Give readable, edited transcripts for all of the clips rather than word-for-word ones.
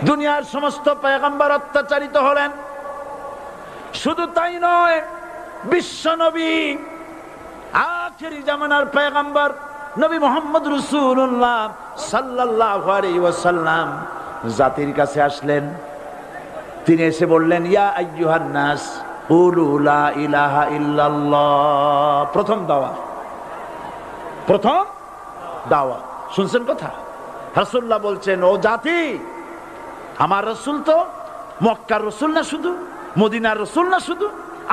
দুনিয়ার সমস্ত পয়গম্বর অত্যাচারিত হলেন। শুধু তাই নয়, বিশ্ব নবী আখিরি জামানার পয়গম্বর নবী মুহাম্মদ রাসূলুল্লাহ সাল্লাল্লাহু আলাইহি ওয়াসাল্লাম জাতির কাছে আসলেন। তিনি এসে বললেন, ইয়া আইয়ুহান নাস কুলু লা ইলাহা ইল্লাল্লাহ। প্রথম দাওয়া শুনছেন কথা? রাসূলুল্লাহ বলছেন, ও জাতি, আমার রাসূল তো মক্কার রাসূল না শুধু, মদিনার রাসূল না শুধু,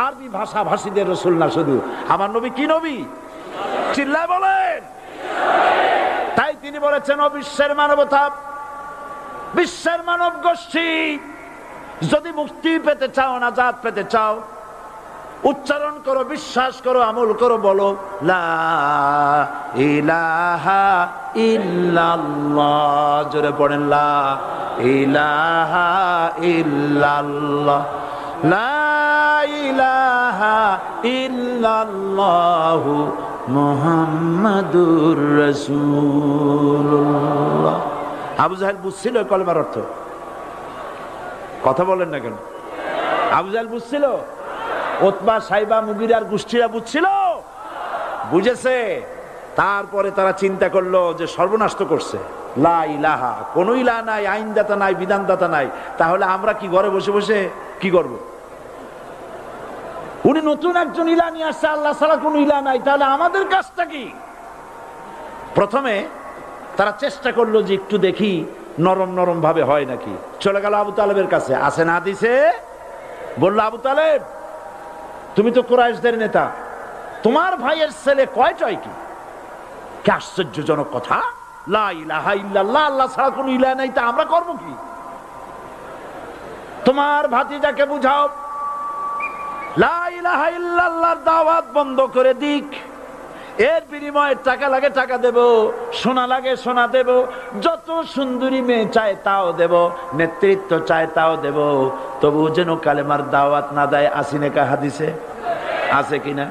আরবি ভাষা ভাষীদের রাসূল না শুধু, আমার নবী কি নবী? চিল্লায় বলেন। তাই তিনি বলেছেন, ও বিশ্বের মানবতা, বিশ্বের মানব গোষ্ঠী, যদি মুক্তি পেতে চাও, নাজাত পেতে চাও, উচ্চারণ করো, বিশ্বাস করো, আমল করো, বলো লা ইলাহা ইল্লাল্লাহ। জোরে পড়েন, লা ইলাহা ইল্লাল্লাহ, লা ইলাহা ইল্লাল্লাহু মুহাম্মাদুর রাসূলুল্লাহ। আবু জাহেল বুঝছিল কলেমার অর্থ? কথা বলেন না কেন? আবু জাহেল বুঝছিল? উতবা, সাইবা, মুগিরার গোষ্ঠীরা বুঝছিল? বুঝেছে। তারপরে তারা চিন্তা করলো যে সর্বনাশ তো করছে, লা ইলাহা, কোন ইলাহ নাই, আইনদাতা নাই, বিধানদাতা নাই, তাহলে আমরা কি ঘরে বসে বসে কি করব? উনি নতুন একজন ইলাহ নিয়ে আসছে, আল্লাহ ছাড়া কোন ইলাহ নাই, তাহলে আমাদের কাজটা কি? প্রথমে তারা চেষ্টা করলো যে একটু দেখি নরম নরম ভাবে হয় নাকি। চলে গেল আবু তালেবের কাছে, আসে না দিছে, বললো, আবু তালেব, তুমি তো কুরাইশদের নেতা, তোমার ভাইয়ের ছেলে কয়টাই কি? কি আশ্চর্যজনক কথা, লা ইলাহা ইল্লাল্লাহ, আল্লাহ ছাড়া কোনো ইলাহ নাই, তা আমরা করব কি? তোমার ভাতিজাকে বুঝাও লা ইলাহা ইল্লাল্লাহর দাওয়াত বন্ধ করে দিক, এর বিনিময়ে টাকা লাগে টাকা দেব, সোনা লাগে সোনা দেব, যত সুন্দরী মেয়ে চায় তাও দেব, নেতৃত্ব চায় তাও দেব, তবু যেন কালেমার দাওয়াত না দেয়। আসিনে কা হাদিসে আছে কিনা?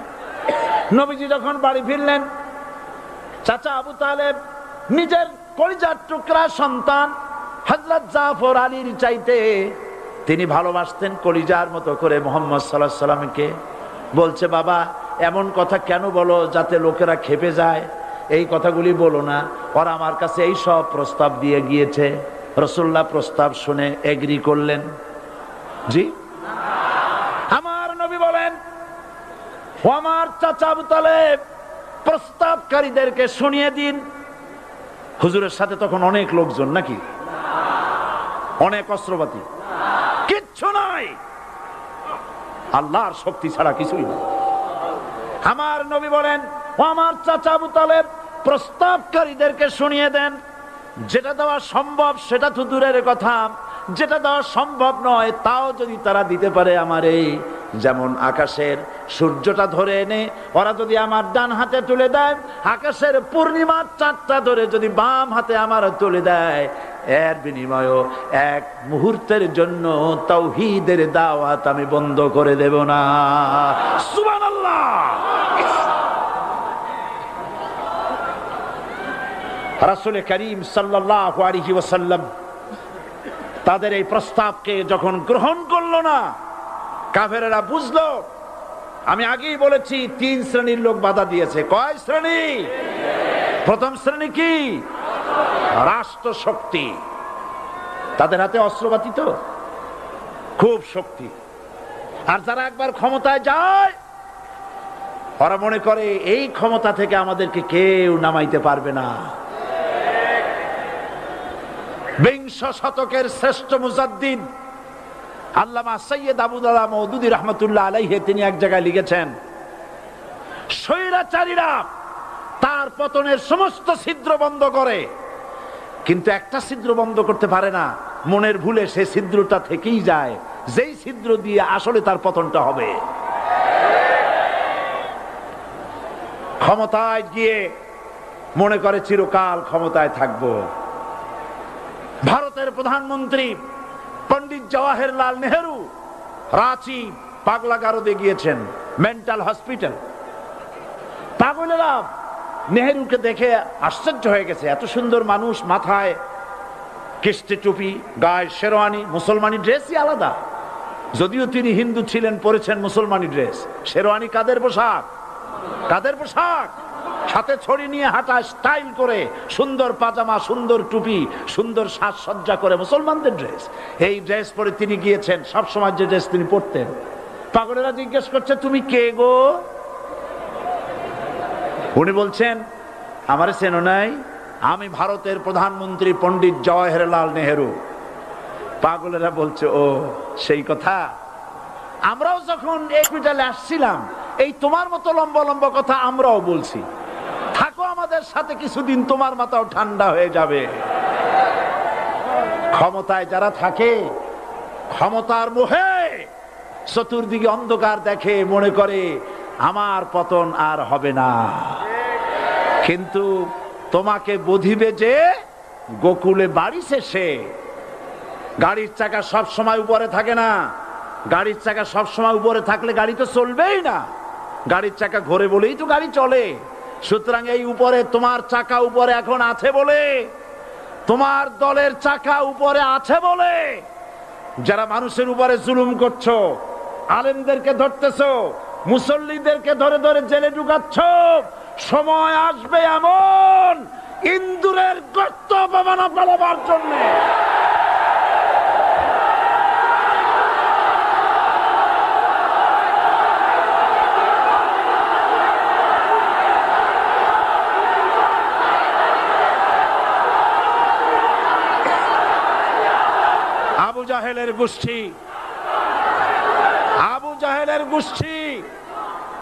নবীজি যখন বাড়ি ফিরলেন, চাচা আবু তালেব নিজের কলিজার টুকরা সন্তান হযরত জাফর আলীর চাইতে তিনি ভালোবাসতেন কলিজার মতো করে মুহাম্মদ সাল্লাল্লাহু আলাইহি ওয়াসাল্লামকে। বলছে, বাবা, এমন কথা কেন বলো যাতে লোকেরা খেপে যায়? এই কথাগুলি বলো না, ওরা আমার কাছে এই সব প্রস্তাব দিয়ে গিয়েছে। রাসূলুল্লাহ প্রস্তাব শুনে এগ্রি করলেন? জি। আমার নবী বলেন, ও আমার চাচা আবু তালেব, প্রস্তাবকারীদেরকে শুনিয়ে দিন। হুজুরের সাথে তখন অনেক লোকজন নাকি? অনেক অস্ত্রপাতি? কিচ্ছু নাই, আল্লাহর শক্তি ছাড়া কিছুই না। আমার নবী বলেন, ও আমার চাচা আবু তালেব, প্রস্তাবকারীদেরকে শুনিয়ে দেন। যেটা দেওয়া সম্ভব সেটা তো দূরের কথা, যেটা দেওয়া সম্ভব নয় তাও যদি তারা দিতে পারে আমারে, যেমন আকাশের সূর্যটা ধরে এনে ওরা যদি আমার ডান হাতে তুলে দেয়, আকাশের পূর্ণিমার চাঁদটা ধরে যদি বাম হাতে আমার তুলে দেয়, এর বিনিময়ে এক মুহূর্তের জন্য তাওহীদের দাওয়াত আমি বন্ধ করে দেব না। সুবহানাল্লাহ। রাসূল করিম সাল্লাল্লাহু আলাইহি ওয়াসাল্লাম তাদের এই প্রস্তাবকে যখন গ্রহণ করলো না, কাফেরেরা বুঝলো। আমি আগেই বলেছি 3 শ্রেণীর লোক বাধা দিয়েছে। কয় শ্রেণী? প্রথম শ্রেণী কি? রাষ্ট্র শক্তি, তাদের হাতে অস্ত্রপাতি তো খুব শক্তি, আর যারা একবার ক্ষমতায় যায় ওরা মনে করে এই ক্ষমতা থেকে আমাদেরকে কেউ নামাইতে পারবে না। বিংশ শতকের শ্রেষ্ঠ মুজাদ্দিদ আল্লামা সৈয়দ আবুদুল্লাহ মওদুদী রাহমাতুল্লাহ আলাইহি তিনি এক জায়গায় লিখেছেন, স্বৈরাচারীরা তার পতনের সমস্ত ছিদ্র বন্ধ করে, কিন্তু একটা ছিদ্র বন্ধ করতে পারে না, মনের ভুলে সে ছিদ্রটা থেকেই যায়, যেই ছিদ্র দিয়ে আসলে তার পতনটা হবে। ক্ষমতায় গিয়ে মনে করে চিরকাল ক্ষমতায় থাকবো। ভারতের প্রধানমন্ত্রী পণ্ডিত জওয়াহরলাল নেহেরু রাঁচি পাগলাগারদে গিয়েছেন, মেন্টাল হসপিটাল। পাগলেরা নেহেরুকে দেখে আশ্চর্য হয়ে গেছে, এত সুন্দর মানুষ, মাথায় কিস্তি টুপি, গায়ে শেরওয়ানি, মুসলমানি ড্রেসই আলাদা। যদিও তিনি হিন্দু ছিলেন, পরেছেন মুসলমানি ড্রেস। শেরওয়ানি কাদের পোশাক? কাদের পোশাক? হাতে ছড়ি নিয়ে হাঁটা, স্টাইল করে, সুন্দর পাজামা, সুন্দর টুপি, সুন্দর সাজসজ্জা করে মুসলমানদের ড্রেস। এই ড্রেস পরে তিনি গিয়েছেন, সবসময় যে ড্রেস তিনি পরতেন। পাগলেরা জিজ্ঞেস করছে, তুমি কে গো? উনি বলছেন, আমারে চেনো নাই? আমি ভারতের প্রধানমন্ত্রী পণ্ডিত জওয়াহরলাল নেহেরু। পাগলেরা বলছে, ও সেই কথা। আমরাও যখন এই হসপিটালে আসছিলাম, এই তোমার মতো লম্বা লম্বা কথা আমরাও বলছি। থাকো আমাদের সাথে কিছুদিন, তোমার মাথাও ঠান্ডা হয়ে যাবে। ক্ষমতায় যারা থাকে, ক্ষমতার মোহে চতুর্দিকে অন্ধকার দেখে, মনে করে আমার পতন আর হবে না। কিন্তু তোমাকে বুঝিবে যে গোকুলে বাড়ি শেষে। গাড়ির চাকা সব সময় উপরে থাকে না। গাড়ির চাকা সব সময় উপরে থাকলে গাড়ি তো চলবেই না। গাড়ির চাকা ঘোরে বলেই তো গাড়ি চলে। সুতরাং এই উপরে, তোমার চাকা উপরে এখন আছে বলে, তোমার দলের চাকা উপরে আছে বলে যারা মানুষের উপরে জুলুম করছো, আলেমদেরকে ধরতেছো, মুসল্লিদেরকে ধরে ধরে জেলে ঢুকাচ্ছ, সময় আসবে এমন ইন্দুরের গর্ত অপমানা পালাবার জন্য। আবু জাহেলের গোষ্ঠী, আবু জাহেলের গোষ্ঠী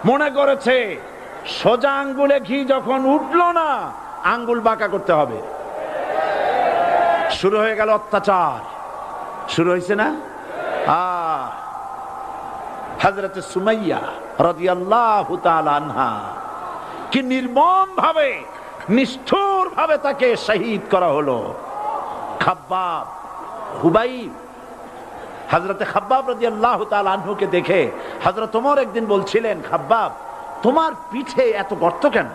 মনে করেছে সোজা আঙ্গুলে ঘি যখন উঠলো না, আঙ্গুল বাঁকা করতে হবে। শুরু হয়ে গেল অত্যাচার। শুরু হয়েছে না? হযরতে সুমাইয়া রাদিয়াল্লাহু তাআলা আনহা কি নির্মম ভাবে, নিষ্ঠুর ভাবে তাকে শহীদ করা হলো। খাব্বাব, হুবাইব, হযরতে খাব্বাব রাদিয়াল্লাহু তাআলা আনহুকে দেখে হযরত ওমর একদিন বলছিলেন, খাব্বাব তোমার পিঠে এত গর্ত কেন?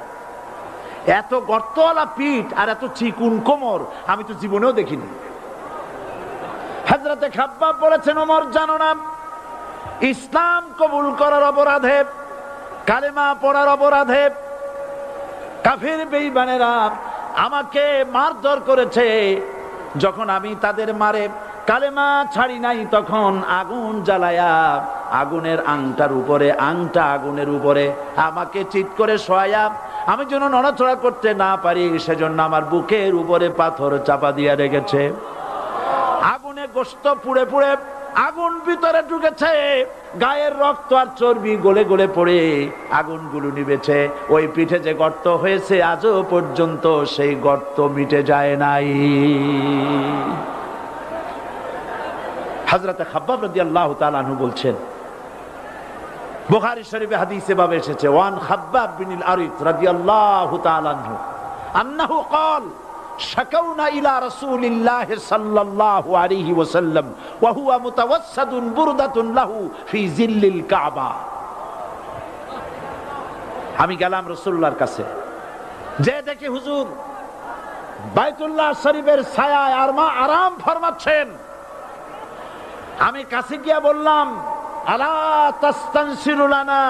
এত গর্তওয়ালা পিঠ আর এত চিকুন কোমর আমি তো জীবনেও দেখিনি। হযরতে খাব্বাব বলেছেন, ওমর জানো না, ইসলাম কবুল করার অপরাধে, কালেমা পড়ার অপরাধে কাফির বেঈমানেরা আমাকে মারধর করেছে। যখন আমি তাদের মারে কালেমা ছাড়ি নাই, তখন আগুন জ্বালায়া আগুনের আংটার উপরে, আংটা আগুনের উপরে আমাকে চিৎ করে শোয়ায়া, আমি যেন নড়াচড়া করতে না পারি সেজন্য আমার বুকের উপরে পাথর চাপা দিয়ে রেখেছে। আগুনে গোশত পুড়ে পুড়ে আগুন ভিতরে ঢুকেছে, গায়ের রক্ত আর চর্বি গলে গলে পড়ে আগুনগুলো নিভেছে। ওই পিঠে যে গর্ত হয়েছে আজও পর্যন্ত সেই গর্ত মিটে যায় নাই। হযরতে খাব্বাব রাদিয়াল্লাহু তাআলা আনহু বলছেন, বুখারী শরীফে হাদিসে ভাবে এসেছে, ওয়ান খাব্বাব বিনুল আরিত রাদিয়াল্লাহু তাআলা আনহু আন্নাহু ক্বাল শাকাউনা ইলা রাসূলিল্লাহ সাল্লাল্লাহু আলাইহি ওয়াসাল্লাম ওয়া হুয়া মুতাওয়াসসাদুন বুরদাতুন লাহু ফি জিল্লিল কাবা। আমি গেলাম রাসূলুল্লাহর কাছে, যে দেখি হুজুর বাইতুল্লাহ শরীফের ছায়ায় আরাম ফরমাচ্ছেন। আমি কাছে গিয়া বললাম, আলা তাস্তানসিরু লানা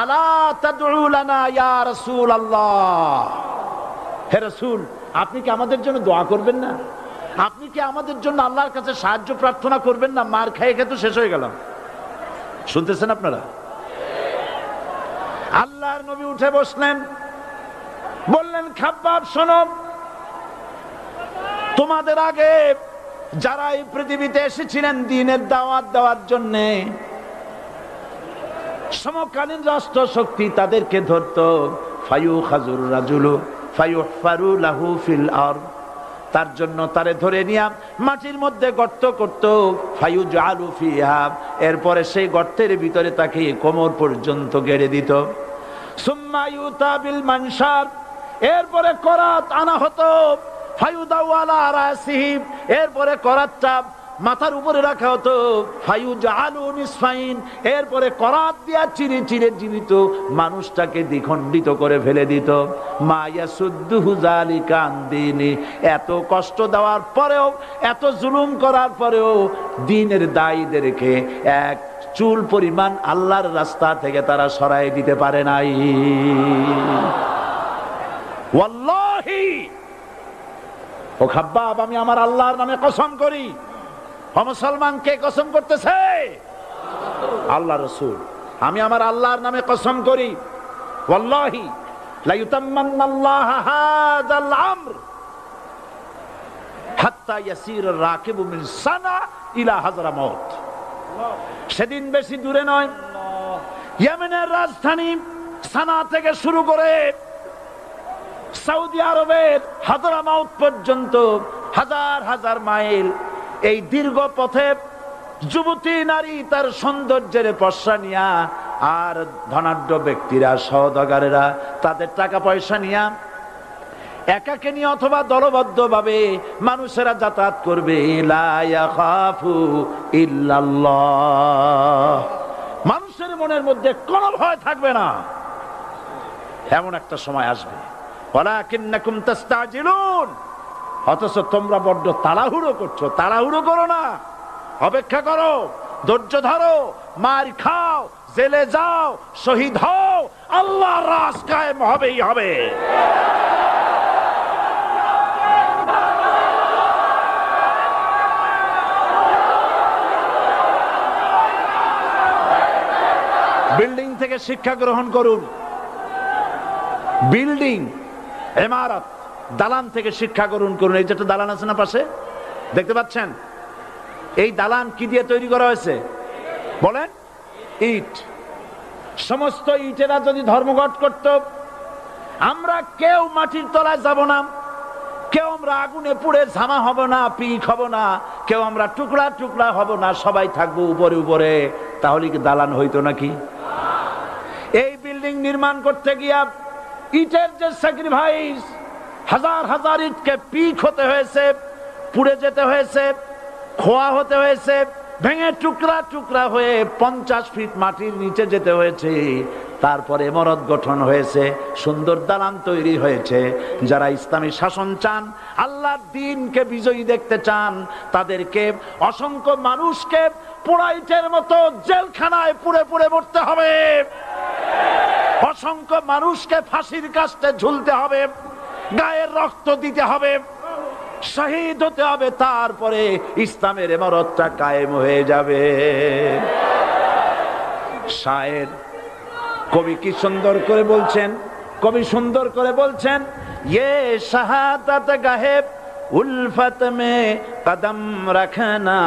আলা তাদউ লানা ইয়া রাসূলুল্লাহ। হে রাসূল, আপনি কি আমাদের জন্য দোয়া করবেন না? আপনি কি আমাদের জন্য আল্লাহর কাছে সাহায্য প্রার্থনা করবেন না? মার খেয়ে খেয়ে তো শেষ হয়ে গেলাম। শুনতেছেন আপনারা? আল্লাহর নবী উঠে বসলেন, বললেন, খাব্বাব শোনো, তোমাদের আগে যারা এই পৃথিবীতে এসেছিলেন দ্বীনের দাওয়াত দেওয়ার জন্য, সমকালীন রাষ্ট্র শক্তি তাদেরকে ধরতো, ফায়ুখাজুর রাজুলু ফায়ুহফারু লাহু ফিল আরদ, তার জন্য তারে ধরে নিয়ে মাটির মধ্যে গর্ত করত, ফায়ুজআলু ফিহা, এরপরে সেই গর্তের ভিতরে তাকে কোমর পর্যন্ত গেড়ে দিত। সুম্মা ইউতা বিল মানশার, এরপরে করাত আনা হতো, ফায়ুদাউ আলা রাসিহি, এরপরে করাতটা মাথার উপরে রাখা হতো, ফায়ুজআলু নিসফাইন, এরপরে করাত দিয়া চিরে চিরে জীবিত মানুষটাকে দ্বিখণ্ডিত করে ফেলে দিত। মা ইয়াসুদ্দুহু যালিকা আন দীনি, এত কষ্ট দেওয়ার পরেও, এত জুলুম করার পরেও দ্বীনের দায়ীদেরকে এক চুল পরিমাণ আল্লাহর রাস্তা থেকে তারা সরাই দিতে পারে নাই। ওয়াল্লাহি, ও খাব্বাব, আমি আমার আল্লাহর নামে কসম করি। মুসলমান কে কসম করতেছে? আল্লাহ রাসূল। আমি আমার আল্লাহর নামে কসম করি, ওয়াল্লাহি লা ইউতাম্মান্নাল্লাহু হাযাল আমর হাত্তা ইয়াসির রাকিবু মিন সানা ইলা হাযরামাউত। সেদিন বেশি দূরে নয়, ইয়েমেনের রাজধানী সানা থেকে শুরু করে সৌদি আরবের হাযরামাউত পর্যন্ত হাজার হাজার মাইল, এই দীর্ঘ পথে যুবতী নারী তার সৌন্দর্যের পশ্চা নিয়া, আর ধনাঢ্য ব্যক্তিরা সওদাগরেরা তাদের টাকা পয়সা নিয়া একাকে নিয়ে অথবা দলবদ্ধ ভাবে মানুষেরা যাতায়াত করবে। লা ইয়াখাফু ইল্লাল্লাহ, মানুষের মনের মধ্যে কোনো ভয় থাকবে না। এমন একটা সময় আসবে, ওয়ালাকিন্নাকুম তাস্তাজিলুন, অথচ তোমরা বড্ড তাড়াহুড়ো করছো। তাড়াহুড়ো করো না, অপেক্ষা করো, ধৈর্য ধরো, মার খাও, জেলে যাও, শহীদ হও, আল্লাহর রাজ কায়েম হবেই হবে। বিল্ডিং থেকে শিক্ষা গ্রহণ করুন। বিল্ডিং, ইমারত, দালান থেকে শিক্ষা গ্রহণ করুন। এই যেটা দালান আছে না পাশে, দেখতে পাচ্ছেন? এই দালান কি দিয়ে তৈরি করা হয়েছে বলেন? ইট। সমস্ত ইটেরা যদি ধর্মঘট করত, আমরা কেউ মাটির তলায় যাব না, কেউ আমরা আগুনে পুড়ে ঝামা হব না, পিক হব না, কেউ আমরা টুকরা টুকরা হব না, সবাই থাকবো উপরে উপরে, তাহলে কি দালান হইতো নাকি? এই বিল্ডিং নির্মাণ করতে গিয়া ইটের যে স্যাক্রিফাইস, হাজার হাজার ইটকে পিক হতে হয়েছে, পুড়ে যেতে হয়েছে, খোয়া হতে হয়েছে, ভেঙে টুকরা টুকরা হয়ে 50 ফিট মাটির নিচে যেতে হয়েছে। তারপরে ইমারত গঠন হয়েছে, সুন্দর দালান তৈরি হয়েছে। যারা ইসলামী শাসন চান, আল্লাহর দ্বীনকে বিজয়ী দেখতে চান, তাদেরকে অসংখ্য মানুষকে পোড়া ইটের মতো জেলখানায় পুড়ে পুড়ে মরতে হবে। অসংখ্য মানুষকে ফাঁসির কাস্টে ঝুলতে হবে, গায়ের রক্ত দিতে হবে, শহীদ হতে হবে, তারপরে ইসলামের ইমারতটা কায়েম হয়ে যাবে। শায়ের, কবি কি সুন্দর করে বলছেন, কবি সুন্দর করে বলছেন, ये शहादत गाहे उल्फत में कदम रखना,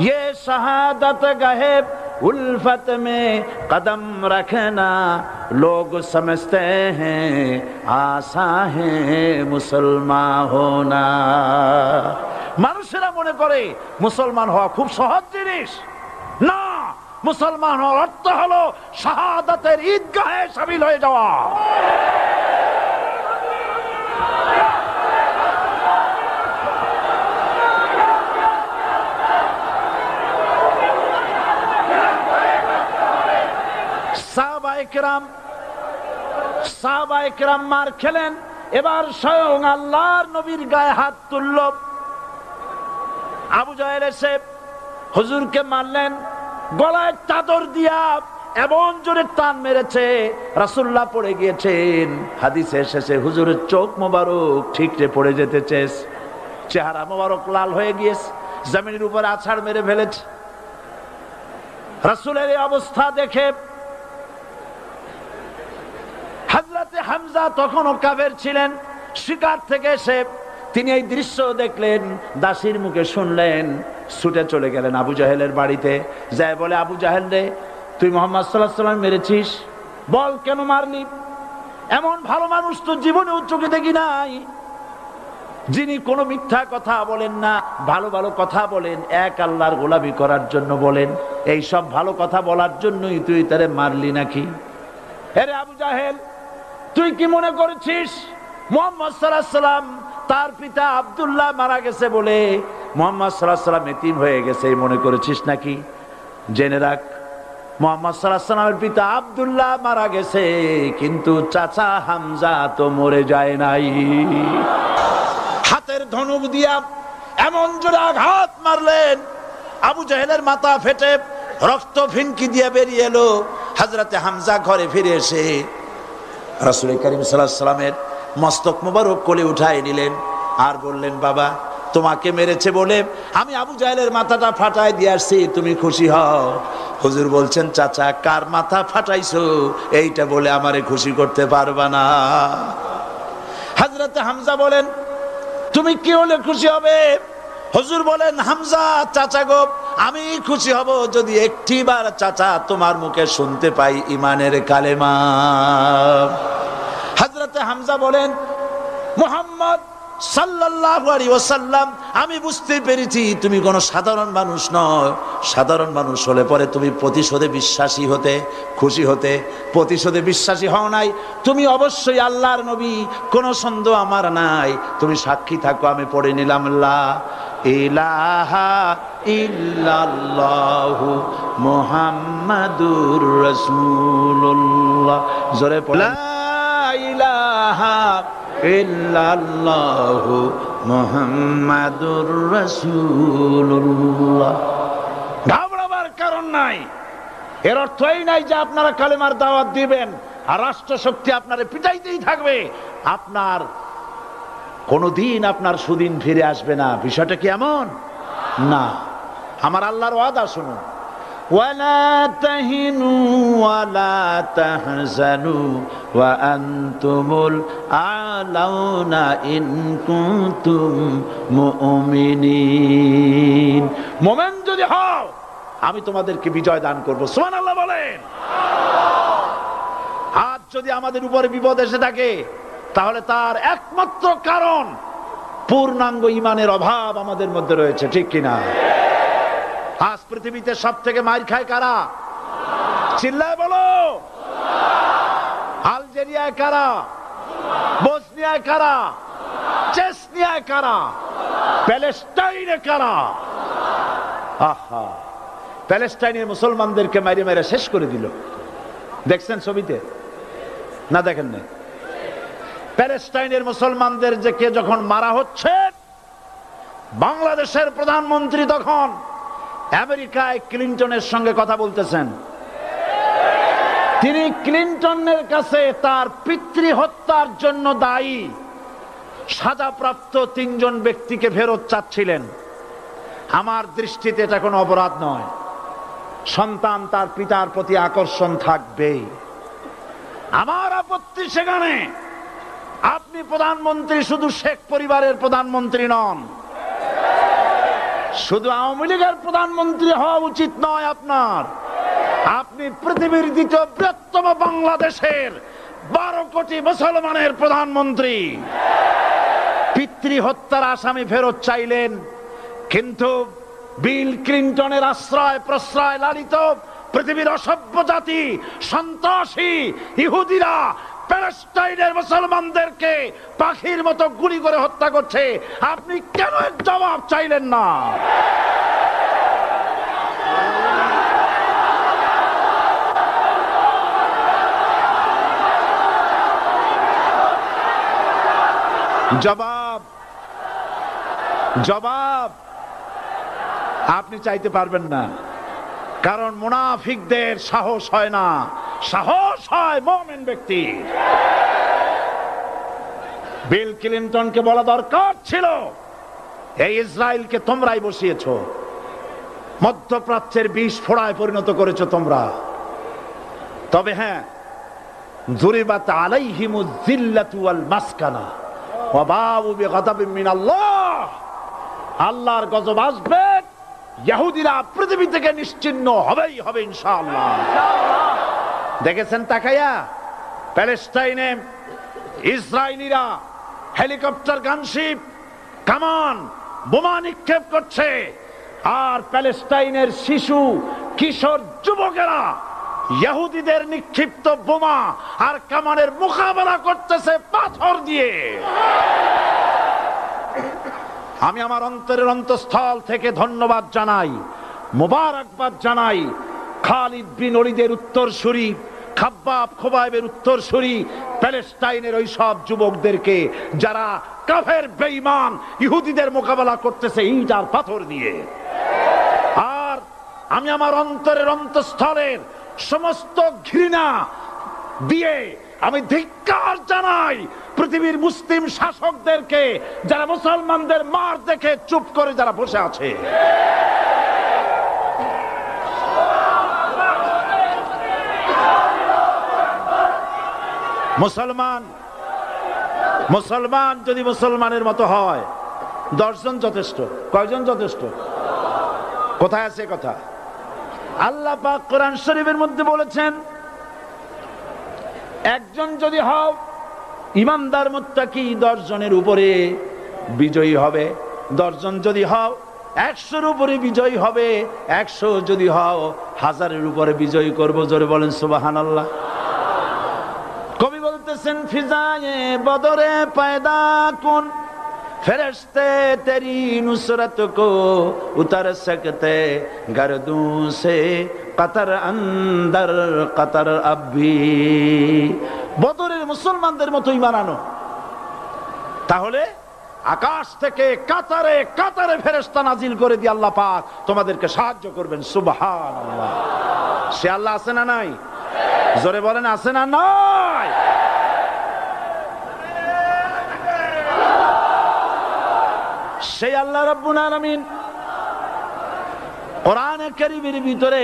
ये शहादत गाहे उल्फत में कदम रखना, लोग समझते हैं आसा है मुसलमान होना। মানুষেরা মনে করে মুসলমান হওয়া খুব সহজ জিনিস। না, মুসলমান হওয়ার অর্থ হলো শাহাদাতের ঈদগাহে শামিল হয়ে যাওয়া। সাহাবায়ে কেরাম মার খেলেন, এবার স্বয়ং আল্লাহর নবীর গায়ে হাত তুলল। আবু জাহেল এসে হুজুরকে মারলেন, গলায় চাদর দিয়া এমন জোরে টান মেরেছে, রাসূলুল্লাহ পড়ে গিয়েছেন। হাদিসে এসেছে হুজুরের চোখ মোবারক ঠিকরে পড়ে যেতেছে, চেহারা মোবারক লাল হয়ে গিয়েছে, জমিনের উপর আছাড় মেরে ফেলেছে। রাসূলের এই অবস্থা দেখে হযরতে হামজা তখনও কাফের ছিলেন, শিকার থেকে এসে তিনি এই দৃশ্য দেখলেন, দাসীর মুখে শুনলেন, ছুটে চলে গেলেন আবু জাহেলের বাড়িতে। যায় বলে, আবু জাহেল রে, তুই মুহাম্মদ সাল্লাল্লাহু আলাইহি ওয়াসাল্লাম মেরেছিস, বল কেন মারলি? এমন ভালো মানুষ তো জীবনে চোখে দেখি নাই, যিনি কোনো মিথ্যা কথা বলেন না, ভালো ভালো কথা বলেন, এক আল্লাহর গোলামি করার জন্য বলেন। এই সব ভালো কথা বলার জন্যই তুই তারে মারলি নাকি? আরে আবু জাহেল, তুই কি মনে করেছিস মুহাম্মদ সাল্লাল্লাহু আলাইহি ওয়াসাল্লাম তার পিতা আব্দুল্লাহ মারা গেছে বলে মুহাম্মদ সাল্লাল্লাহু আলাইহি ওয়াসাল্লাম এতিম হয়ে গেছে মনে করেছিস নাকি? জেনে রাখ, মুহাম্মদ সাল্লাল্লাহু আলাইহি ওয়াসাল্লামের পিতা আব্দুল্লাহ মারা গেছে, কিন্তু চাচা হামজা তো মরে যায় নাই। হাতের ধনুক দিয়া এমন জোরে আঘাত মারলেন, আবু জাহেলের মাথা ফেটে রক্ত ফিনকি দিয়ে বেরিয়ে এলো। হযরতে হামজা ঘরে ফিরে এসে রাসূল করিম সাল্লাল্লাহু আলাইহি ওয়াসাল্লামের মস্তক মোবারক কোলে উঠায় নিলেন আর বললেন, বাবা তোমাকে মেরেছে বলে আমি আবু জাহেলের মাথাটা ফাটায় দিয়ে আসছি, তুমি খুশি হও। হুজুর বলছেন, চাচা কার মাথা ফাটাইছো এইটা বলে আমারে খুশি করতে পারবা না। হযরতে হামজা বলেন, তুমি কি হলে খুশি হবে? হুজুর বলেন, হামজা চাচা গো, আমি খুশি হব যদি একটিবার চাচা তোমার মুখে শুনতে পাই ঈমানের কালেমা। হযরতে হামজা বলেন, মুহাম্মদ সাল্লাল্লাহু আলাইহি ওয়াসাল্লাম, আমি বুঝতে পেরেছি তুমি কোনো সাধারণ মানুষ নয়। সাধারণ মানুষ হলে পরে তুমি প্রতিশোধে বিশ্বাসী হতে, খুশি হতে। প্রতিশোধে বিশ্বাসী হও নাই, তুমি অবশ্যই আল্লাহর নবী, কোনো সন্দেহ আমার নাই। তুমি সাক্ষী থাকো, আমি পড়ে নিলাম লা ইলাহা ইল্লাল্লাহু মুহাম্মাদুর রাসূলুল্লাহ। জোরে পড়ে, লা ইলাহা ইল্লাল্লাহু মুহাম্মাদুর রাসূলুল্লাহ। ঘাবড়াবার কারণ নাই। এর অর্থ এই নাই যে আপনারা কালেমার দাওয়াত দিবেন আর রাষ্ট্রশক্তি আপনারে পিটাইতেই থাকবে, আপনার কোনদিন আপনার সুদিন ফিরে আসবে না। বিষয়টা কি এমন না? আমার আল্লাহর ওয়াদা শুনুন, ওয়ালা তাহিনু ওয়ালা তাহজানু ওয়া আনতুমুল আলাউনা ইন কুনতুম মুমিনিন। মুমিন যদি হও আমি তোমাদেরকে বিজয় দান করব। সুবহানাল্লাহ বলেন। আজ যদি আমাদের উপরে বিপদ এসে থাকে তাহলে তার একমাত্র কারণ পূর্ণাঙ্গ ঈমানের অভাব আমাদের মধ্যে রয়েছে, ঠিক কিনা? আজ পৃথিবীতে সব থেকে মার খায় কারা? চিল্লায় বলো। আলজেরিয়ায় কারা? বসনিয়ায় কারা? চেচনিয়ায় কারা? প্যালেস্টাইনে কারা? আহা, প্যালেস্টাইনের মুসলমানদেরকে মাইরে মেরে শেষ করে দিল। দেখছেন ছবিতে না? দেখেন না? প্যালেস্টাইনের মুসলমানদের যে কে যখন মারা হচ্ছে, বাংলাদেশের প্রধানমন্ত্রী তখন আমেরিকায় ক্লিনটনের সঙ্গে কথা বলতেছেন। তিনি ক্লিনটনের কাছে তার পিতৃ হত্যার জন্য দায়ী সাজাপ্রাপ্ত 3 জন ব্যক্তিকে ফেরত চাচ্ছিলেন। আমার দৃষ্টিতে এটা কোনো অপরাধ নয়। সন্তান তার পিতার প্রতি আকর্ষণ থাকবেই। আমার আপত্তি সেখানে আপনি প্রধানমন্ত্রী শুধু শেখ পরিবারের প্রধানমন্ত্রী নন, শুধু আওয়ামী লীগের প্রধানমন্ত্রী হওয়া উচিত নয় আপনার। আপনি পৃথিবীর দ্বিতীয় বৃহত্তম বাংলাদেশের 12 কোটি মুসলমানের প্রধানমন্ত্রী। পিতৃ হত্যার আসামি ফেরত চাইলেন, কিন্তু বিল ক্লিনটনের আশ্রয় প্রশ্রয় লালিত পৃথিবীর অসভ্য জাতি সন্ত্রাসী ইহুদিরা প্যালেস্টাইনের মুসলমানদেরকে পাখির মতো গুলি করে হত্যা করছে। আপনি কেন এর জবাব চাইলেন না? জবাব জবাব আপনি চাইতে পারবেন না, কারণ মুনাফিকদের সাহস হয় না, সাহস হয় মুমিন ব্যক্তি। বিল ক্লিনটনকে বলা দরকার ছিল, এই ইসরায়েলকে তোমরাই বসিয়েছো, মধ্যপ্রাচ্যের বিষ ফোড়ায় পরিণত করেছো তোমরা। তবে হ্যাঁ, যুরিবাত আলাইহিমুজ যিল্লাতু ওয়াল মাসকানা ওয়া বাউ বিগাদাবিন মিনাল্লাহ। আল্লাহর গজব আসবে, ইহুদিরা পৃথিবী থেকে নিশ্চিহ্ন হবেই হবে ইনশাআল্লাহ। দেখেছেন তাকায়া প্যালেস্টাইনে ইসরায়েলিরা হেলিকপ্টার, গানশিপ, কামান, বোমা নিক্ষেপ করছে, আর প্যালেস্টাইনের শিশু কিশোর যুবকেরা ইহুদিদের নিক্ষিপ্ত বোমা আর কামানের মোকাবেলা করতেছে পাথর দিয়ে। আমি আমার অন্তরের অন্তঃস্থল থেকে ধন্যবাদ জানাই, মোবারকবাদ জানাই খালিদ বিন ওলীদের উত্তরসূরি, খাব্বাব খোবাইবের উত্তরসূরি প্যালেস্টাইনের ওই সব যুবকদেরকে যারা কাফের বেঈমান ইহুদিদের মোকাবেলা করতেছে ইট আর পাথর দিয়ে। আর আমি আমার অন্তরের অন্তঃস্থলের সমস্ত ঘৃণা দিয়ে আমি ধিক্কার জানাই পৃথিবীর মুসলিম শাসকদেরকে, যারা মুসলমানদের মার দেখে চুপ করে যারা বসে আছে। মুসলমান যদি মুসলমানের মতো হয় 10 জন যথেষ্ট। কয়জন যথেষ্ট? কোথায় আছে কথা? আল্লাহ পাক কোরআন শরীফের মধ্যে বলেছেন, একজন যদি হও ইমানদার মুত্তাকি 10 জনের উপরে বিজয়ী হবে। 10 জন যদি হও 100-র উপরে বিজয়ী হবে। 100 যদি হও 1000-এর উপরে বিজয়ী করব। জোরে বলেন সুবহানাল্লাহ। কবি বলতেছেন, ফিজায়ে বদরে পয়দা কুন ফেরেশতে তেরি নুসরত কো উতার সকতে গর্দুঁ সে কতর অন্দর কতর আবি। বদরের মুসলমানদের মতো ঈমান আনো, তাহলে আকাশ থেকে কাতারে কাতারে ফেরেশতা নাজিল করে দিয়ে আল্লাহ পাক তোমাদেরকে সাহায্য করবেন। সুবহানাল্লাহ। সে আল্লাহ আছে না নাই? জোরে বলেন, আছে না নাই? সেই আল্লাহ রাব্বুল আলামিন কোরআনে কারীমের ভিতরে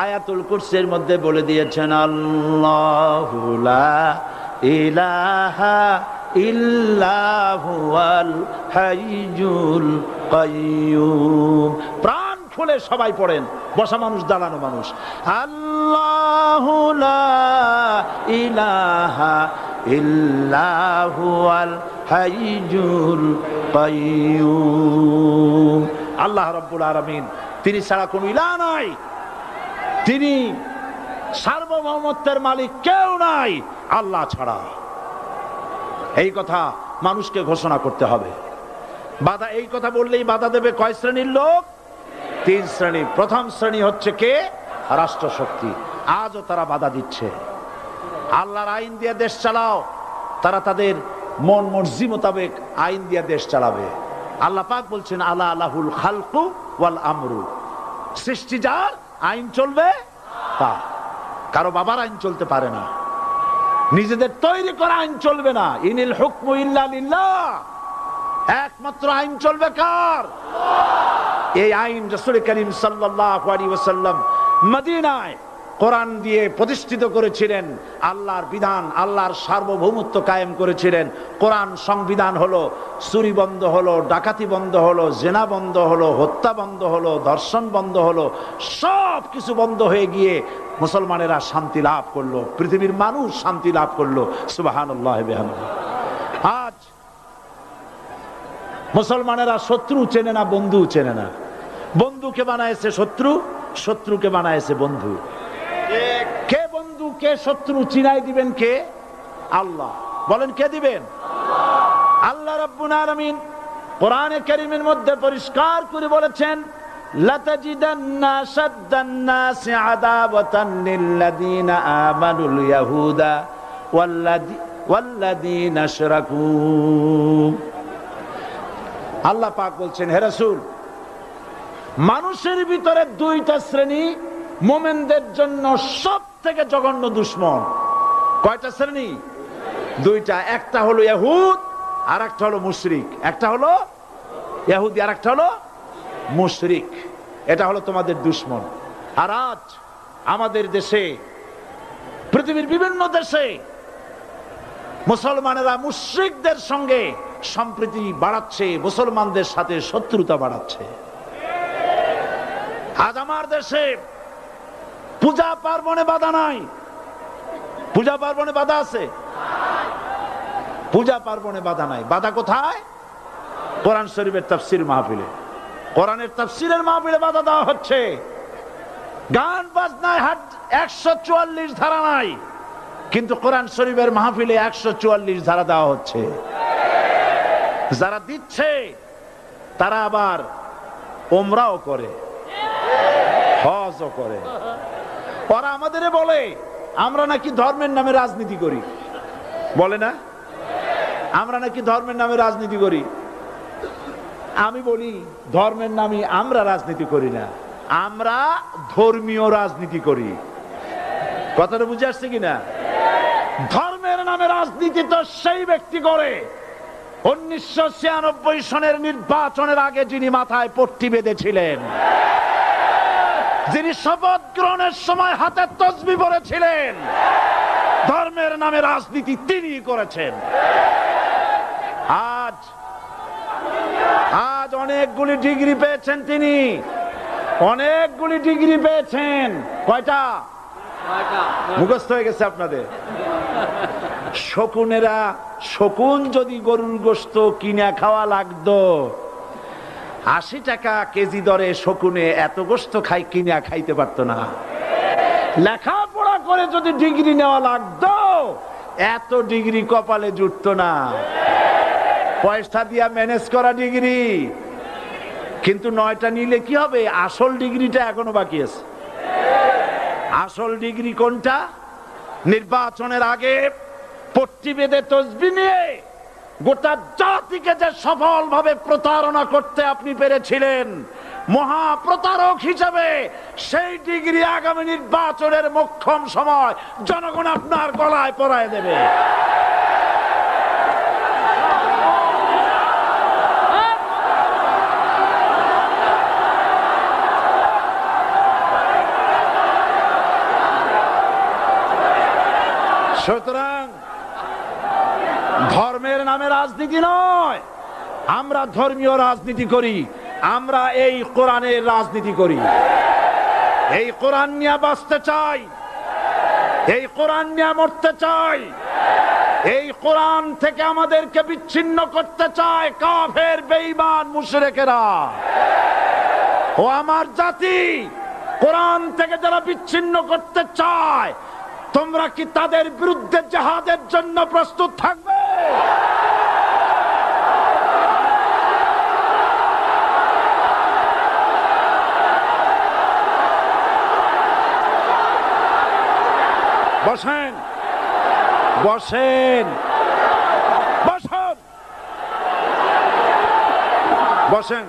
আয়াতুল কুরসির মধ্যে বলে দিয়েছেন, আল্লাহু লা ইলাহা ইল্লা হুয়াল হাইয়ুল কাইয়্যুম। প্রাণ খুলে সবাই পড়েন, বসা মানুষ দাঁড়ানো মানুষ। আল্লাহু লা ইলাহা ইল্লা হুয়াল হাইয়ুল কাইয়্যুম। আল্লাহ রাব্বুল আলামিন, তিনি ছাড়া কোনো ইলাহ নাই, তিনি সার্বভৌমত্বের মালিক, কেউ নাই আল্লাহ ছাড়া। এই কথা মানুষকে ঘোষণা করতে হবে। বাধা, এই কথা বললেই বাধা দেবে কয় শ্রেণীর লোক? 3 শ্রেণী। প্রথম শ্রেণী হচ্ছে কে? রাষ্ট্রশক্তি। আজও তারা বাধা দিচ্ছে। আল্লাহর আইন দিয়ে দেশ চালাও, তারা তাদের মন মর্জি মোতাবেক আইন দিয়ে দেশ চালাবে। আল্লাহ পাক বলছেন, আলা লাহুল খালকু ওয়াল আমরু। সৃষ্টি যার, আইন চলবে তা। কারো বাবার আইন চলতে পারে না, নিজেদের তৈরি করা আইন চলবে না। ইনিল হুকমু ইল্লা লিল্লাহ। একমাত্র আইন চলবে কার? এই আইন রাসূল করিম সাল্লাল্লাহু আলাইহি ওয়াসাল্লাম মদিনায় কোরআন দিয়ে প্রতিষ্ঠিত করেছিলেন। আল্লাহর বিধান, আল্লাহর সার্বভৌমত্ব কায়েম করেছিলেন। কোরআন সংবিধান হলো, চুরি বন্ধ হলো, ডাকাতি বন্ধ হলো, জেনা বন্ধ হলো, হত্যা বন্ধ হলো, ধর্ষণ বন্ধ হলো, সব কিছু বন্ধ হয়ে গিয়ে মুসলমানেরা শান্তি লাভ করলো, পৃথিবীর মানুষ শান্তি লাভ করলো। সুবহানাল্লাহ বিহামদিহি। আজ মুসলমানেরা শত্রু চেনে না, বন্ধু চেনে না। বন্ধুকে বানায়েছে শত্রু, শত্রুকে বানায়েছে বন্ধু। কে বন্ধু কে শত্রু চিনাই দিবেন কে? আল্লাহ। বলেন, কে দিবেন? আল্লাহ রাব্বুল আলামিন কোরআনে কারীমের মধ্যে পরিষ্কার করে বলেছেন, লাতাজিদান্না শাদ্দান নাসি আদাওয়াতান লিল্লাযীনা আমানুল ইয়াহুদা ওয়াল্লাযীনা আশরাকু। আল্লাহ পাক বলছেন, হে রাসূল, মানুষের ভিতরে 2টা শ্রেণী মুমিনদের জন্য সব থেকে জঘন্য দুশমন। কয়টা শ্রেণী? 2টা। একটা হলো ইহুদ, আর একটা হলো মুশরিক। একটা হলো ইহুদি, আর একটা হলো মুশরিক। এটা হলো তোমাদের দুশমন। আর আজ আমাদের দেশে, পৃথিবীর বিভিন্ন দেশে মুসলমানেরা মুশরিকদের সঙ্গে সম্প্রীতি বাড়াচ্ছে, মুসলমানদের সাথে শত্রুতা বাড়াচ্ছে। আজ আমার দেশে পূজা পার্বণে বাধা নাই। পূজা পার্বণে বাধা আছে? পূজা পার্বণে বাধা নাই। বাধা কোথায়? কোরআন শরীফের তাফসীর মাহফিলে। কোরআনের তাফসীরের মাহফিলে বাধা দেওয়া হচ্ছে। গান বাজনায় 144 ধারা নাই, কিন্তু কোরআন শরীফের মাহফিলে 144 ধারা দেওয়া হচ্ছে। যারা দিচ্ছে তারা আবার ওমরাও করে, হজও করে। ওরা আমাদের বলে আমরা নাকি ধর্মের নামে রাজনীতি করি, বলে না? আমরা নাকি ধর্মের নামে রাজনীতি করি। আমি বলি ধর্মের নামে আমরা রাজনীতি করি না, আমরা ধর্মীয় রাজনীতি করি। কথাটা বুঝে আসছে কিনা? ধর্মের নামে রাজনীতি তো সেই ব্যক্তি করে 1996 সনের নির্বাচনের আগে যিনি মাথায় পট্টি বেঁধেছিলেন, যিনি শপথ গ্রহণের সময় হাতে তসবিহ পড়েছিলেন, ধর্মের নামে রাজনীতি তিনি করেছেন। আজ অনেকগুলি ডিগ্রি পেয়েছেন তিনি, অনেকগুলি ডিগ্রি পেয়েছেন। কয়টা? মুখস্থ হয়ে গেছে আপনাদের। শকুনেরা, শকুন যদি গরুর গোশত কিনে খাওয়া লাগতো 80 টাকা কেজি দরে, শকুনে এত গোশত কিনে খাইতে পারতো না। লেখাপড়া করে যদি ডিগ্রি নেওয়া লাগতো এত ডিগ্রি কপালে জুটতো না, পয়সা দিয়া ম্যানেজ করা ডিগ্রি। কিন্তু 9টা নিলে কি হবে? আসল ডিগ্রিটা এখনো বাকি আছে। আসল ডিগ্রি কোনটা? নির্বাচনের আগে পট্টি বেঁধে তসবিহ নিয়ে গোটা জাতিকে যে সফলভাবে প্রতারণা করতে আপনি পেরেছিলেন মহা প্রতারক হিসেবে, সেই ডিগ্রি আগামী নির্বাচনের মোক্ষম সময় জনগণ আপনার গলায় পরায় দেবে। সুতরাং ধর্মের নামে রাজনীতি নয়, আমরা ধর্মীয় রাজনীতি করি, আমরা এই কোরআনের রাজনীতি করি। এই কোরআন নিয়ে বাঁচতে চাই, এই কোরআন নিয়ে মরতে চাই, এই কোরআন থেকে আমাদেরকে বিচ্ছিন্ন করতে চায় কাফের বেঈমান মুশরিকেরা। ও আমার জাতি, কোরআন থেকে যারা বিচ্ছিন্ন করতে চায়, তোমরা কি তাদের বিরুদ্ধে জিহাদের জন্য প্রস্তুত থাকবে? বসেন, বসেন, বসেন, বসেন,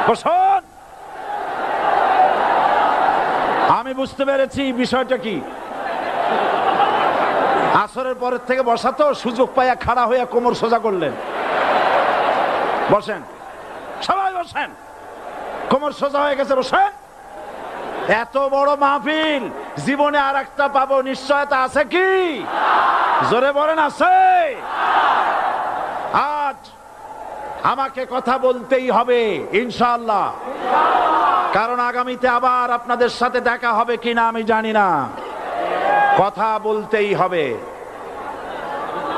বসেন। আমি বুঝতে পেরেছি বিষয়টা কি। আসরের পরের থেকে বসা তো, সুযোগ পাইয়া খাড়া হইয়া কোমর সোজা করলেন। বসেন, সবাই বসেন, কোমর সোজা হয়ে গেছে, বসেন। এত বড় মাহফিল, জীবনে আর একটা পাবো নিশ্চয়তা আছে কি? জোরে বলেন, আছে? আজ আমাকে কথা বলতেই হবে ইনশাআল্লাহ, কারণ আগামীতে আবার আপনাদের সাথে দেখা হবে কিনা আমি জানি না। কথা বলতেই হবে।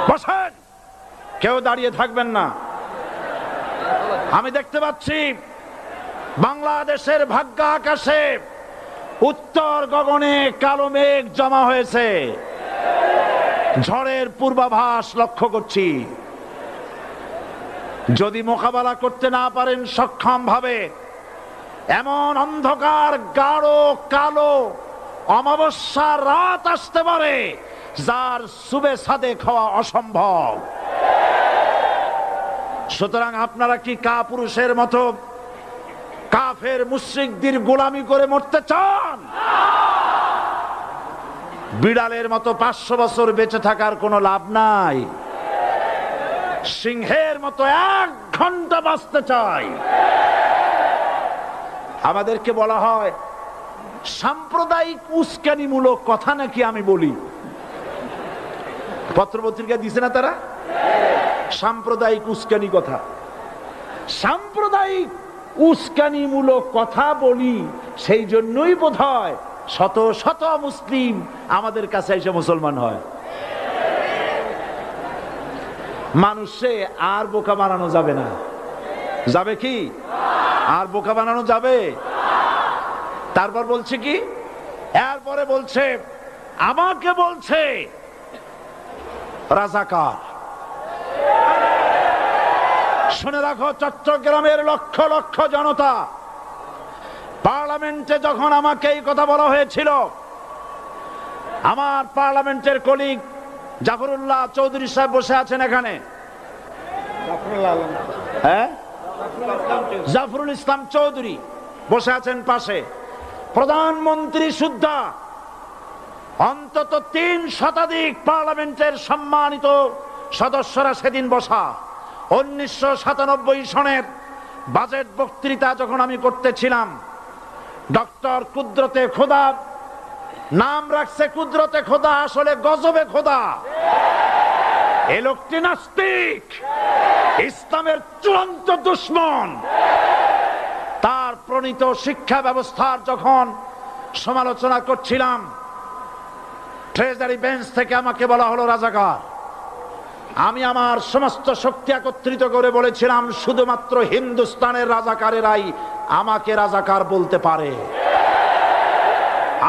বসেন, কেউ দাঁড়িয়ে থাকবেন না। আমি দেখতে পাচ্ছি বাংলাদেশের ভাগ্য আকাশে উত্তর গগনে কালো মেঘ জমা হয়েছে, ঝড়ের পূর্বাভাস লক্ষ্য করছি। যদি মোকাবেলা করতে না পারেন সক্ষম ভাবে, এমন অন্ধকার গাঢ় কালো অমাবস্যার রাত আসতে পারে যার সুবে সাদেক হওয়া অসম্ভব। সুতরাং আপনারা কি কাপুরুষের মতো কাফের মুশরিকদের গোলামি করে মরতে চান? বিড়ালের মতো 500 বছর বেঁচে থাকার কোনো লাভ নাই। সিংহের মতো 1 ঘন্টা বাঁচতে চাই। আমাদেরকে বলা হয় সাম্প্রদায়িক উস্কানিমূলক কথা নাকি আমি বলি। পত্রপত্রিকা দিছে না তারা? সাম্প্রদায়িক উস্কানি কথা, সাম্প্রদায়িক উস্কানিমূলক কথা বলি। সেই জন্যই বোধহয় শত শত মুসলিম আমাদের কাছে এসে মুসলমান হয়। মানুষে আর বোকা বানানো যাবে না। যাবে কি? আর বোকা বানানো যাবে? তারপর বলছে কি? এরপরে বলছে, আমাকে বলছে রাজাকার। শুনে রাখো চট্টগ্রামের লক্ষ লক্ষ জনতা, পার্লামেন্টে যখন আমাকে এই কথা বলা হয়েছিল, আমার পার্লামেন্টের কলিগ জাফরুল্লাহ চৌধুরী সাহেব বসে আছেন এখানে, হ্যাঁ, জাফরুল ইসলাম চৌধুরী বসে আছেন পাশে, প্রধানমন্ত্রী সুদ্ধা, অন্তত 3 শতাধিক পার্লামেন্টের সম্মানিত সদস্যরা সেদিন বসা। 1997 সনের বাজেট বক্তৃতা যখন আমি করতেছিলাম, ডক্টর কুদরতে খোদা, নাম রাখছে কুদরতে খোদা, আসলে গজবে খোদা। এই লোকটি নাস্তিক, ইসলামের চূড়ান্ত দুশমন। তার প্রণীত শিক্ষা ব্যবস্থার যখন সমালোচনা করছিলাম, ট্রেজারি বেঞ্চ থেকে আমাকে বলা হলো রাজাকার। আমি আমার সমস্ত শক্তি একত্রিত করে বলেছিলাম, শুধুমাত্র হিন্দুস্তানের রাজাকারেরাই আমাকে রাজাকার বলতে পারে।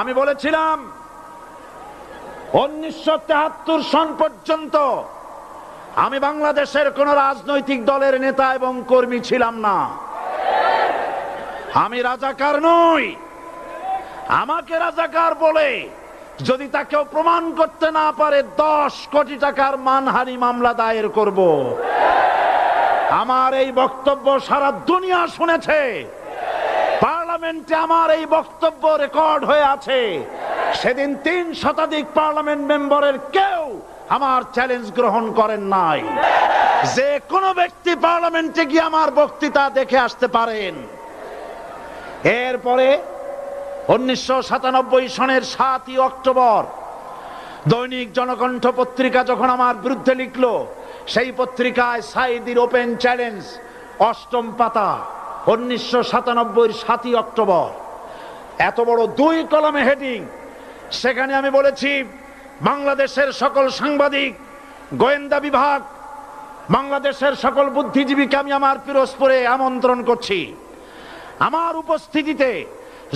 আমি বলেছিলাম 1973 সন পর্যন্ত আমি বাংলাদেশের কোন রাজনৈতিক দলের নেতা এবং কর্মী ছিলাম না। আমি রাজাকার নই। আমাকে রাজাকার বলে যদি তাকেও প্রমাণ করতে না পারে, 10 কোটি টাকার মানহানি মামলা দায়ের করব। আমার এই বক্তব্য সারা দুনিয়া শুনেছে। পার্লামেন্টে আমার এই বক্তব্য রেকর্ড হয়ে আছে। সেদিন 3 শতাধিক পার্লামেন্ট মেম্বারের কেউ আমার চ্যালেঞ্জ গ্রহণ করেন নাই। যে কোনো ব্যক্তি পার্লামেন্টে গিয়ে আমার বক্তৃতা দেখে আসতে পারেন। এরপরে 1997 সনের 7 অক্টোবর দৈনিক জনকণ্ঠ পত্রিকা যখন আমার বিরুদ্ধে লিখলো, সেই পত্রিকায় সাইদির ওপেন চ্যালেঞ্জ 8ম পাতা, 1997 7 অক্টোবর, এত বড় 2 কলামে হেডিং। সেখানে আমি বলেছি, বাংলাদেশের সকল সাংবাদিক, গোয়েন্দা বিভাগ, বাংলাদেশের সকল বুদ্ধিজীবীকে আমি আমার পিরোজপুরে আমন্ত্রণ করছি। আমার উপস্থিতিতে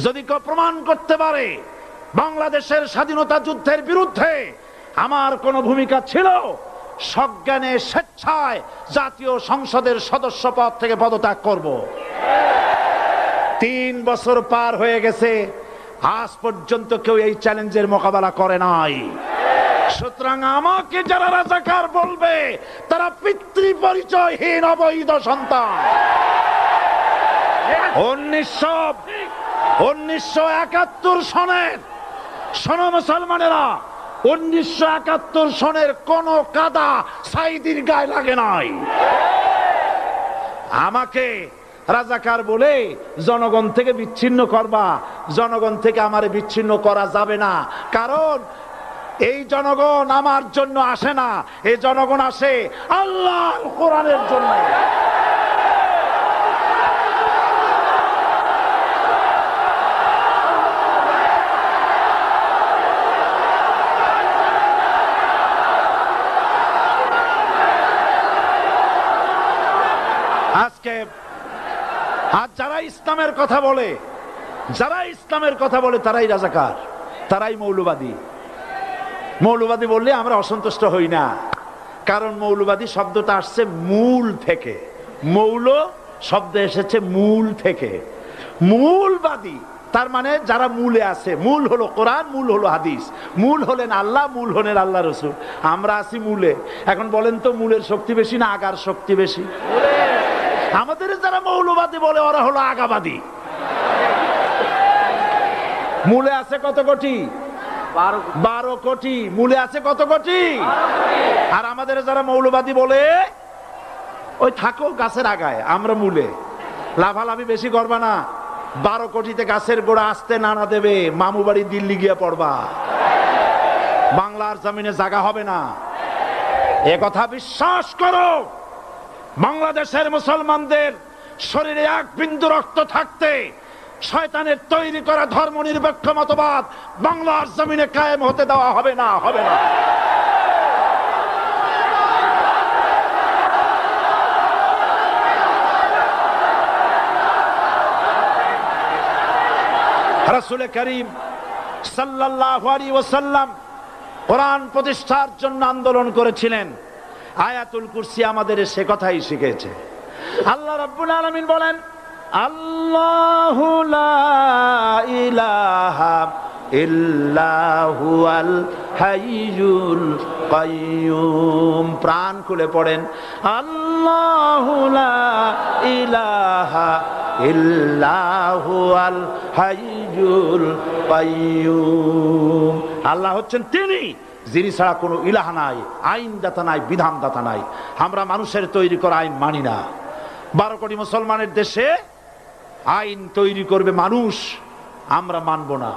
যদি কেউ প্রমাণ করতে পারে বাংলাদেশের স্বাধীনতা যুদ্ধের বিরুদ্ধে আমার কোনো ভূমিকা ছিল, সজ্ঞানে স্বেচ্ছায় জাতীয় সংসদের সদস্য পদ থেকে পদত্যাগ করব। 3 বছর পার হয়ে গেছে, আজ পর্যন্ত কেউ এই চ্যালেঞ্জের মোকাবেলা করে নাই। সুতরাং আমাকে যারা রাজাকার বলবে, তারা পিতৃ পরিচয়হীন অবৈধ সন্তান। 1971 সনের, শোনো মুসলমানেরা, 1971 সনের কোন কাদা সাইদির গায়ে লাগে নাই। আমাকে রাজাকার বলে জনগণ থেকে বিচ্ছিন্ন করবা, জনগণ থেকে আমারে বিচ্ছিন্ন করা যাবে না। কারণ এই জনগণ আমার জন্য আসে না, এই জনগণ আসে আল্লাহর কোরআনের জন্য। আজকে আজ যারা ইসলামের কথা বলে, তারাই রাজাকার, তারাই মৌলবাদী। মৌলবাদী বললে আমরা অসন্তুষ্ট হই না, কারণ মৌলবাদী শব্দটা আসছে মূল থেকে। মৌল শব্দ এসেছে মূল থেকে। মূলবাদী তার মানে যারা মূলে আছে। মূল হলো কোরআন, মূল হলো হাদিস, মূল হলেন আল্লাহ, মূল হলেন আল্লাহ রসুল। আমরা আছি মূলে। এখন বলেন তো, মূলের শক্তি বেশি না আগার শক্তি বেশি? আমাদের যারা মৌলবাদী বলে ওরা হলো আগাবাদী। মূলে আছে কত কোটি? 12 কোটি। মূলে আছে কত কোটি? আর আমাদের যারা মৌলবাদী বলে, ওই থাকো গাছের আগায়, আমরা মূলে। লাভালাভি বেশি করবা না, 12 কোটিতে গাছের গোড়া আসতে নানা দেবে, মামু বাড়ি দিল্লি গিয়ে পড়বা, বাংলার জমিনে জায়গা হবে না। এ কথা বিশ্বাস করো। বাংলাদেশের মুসলমানদের শরীরে 1 বিন্দু রক্ত থাকতে শয়তানের তৈরি করা ধর্ম নিরপেক্ষ মতবাদ বাংলার জমিনে কায়েম হতে দেওয়া হবে না, হবে না। রাসূল করিম সাল্লাল্লাহু আলাইহি ওয়াসাল্লাম কোরআন প্রতিষ্ঠার জন্য আন্দোলন করেছিলেন। আয়াতুল কুরসি আমাদের সে কথাই শিখেছে। আল্লাহ রাব্বুল আলামিন বলেন, আল্লাহু লা ইলাহা ইল্লা হুয়াল হাইয়ুল কাইয়্যুম। প্রাণ খুলে পড়েন, আল্লাহু লা ইলাহা ইল্লা হুয়াল হাইয়ুল কাইয়্যুম। আল্লাহ হচ্ছেন তিনি যিনি ছাড়া কোনো ইলাহ নাই, আইনদাতা নাই, বিধানদাতা নাই। আমরা মানুষের তৈরি করা আইন মানি না। 12 কোটি মুসলমানের দেশে আইন তৈরি করবে মানুষ, আমরা মানব না।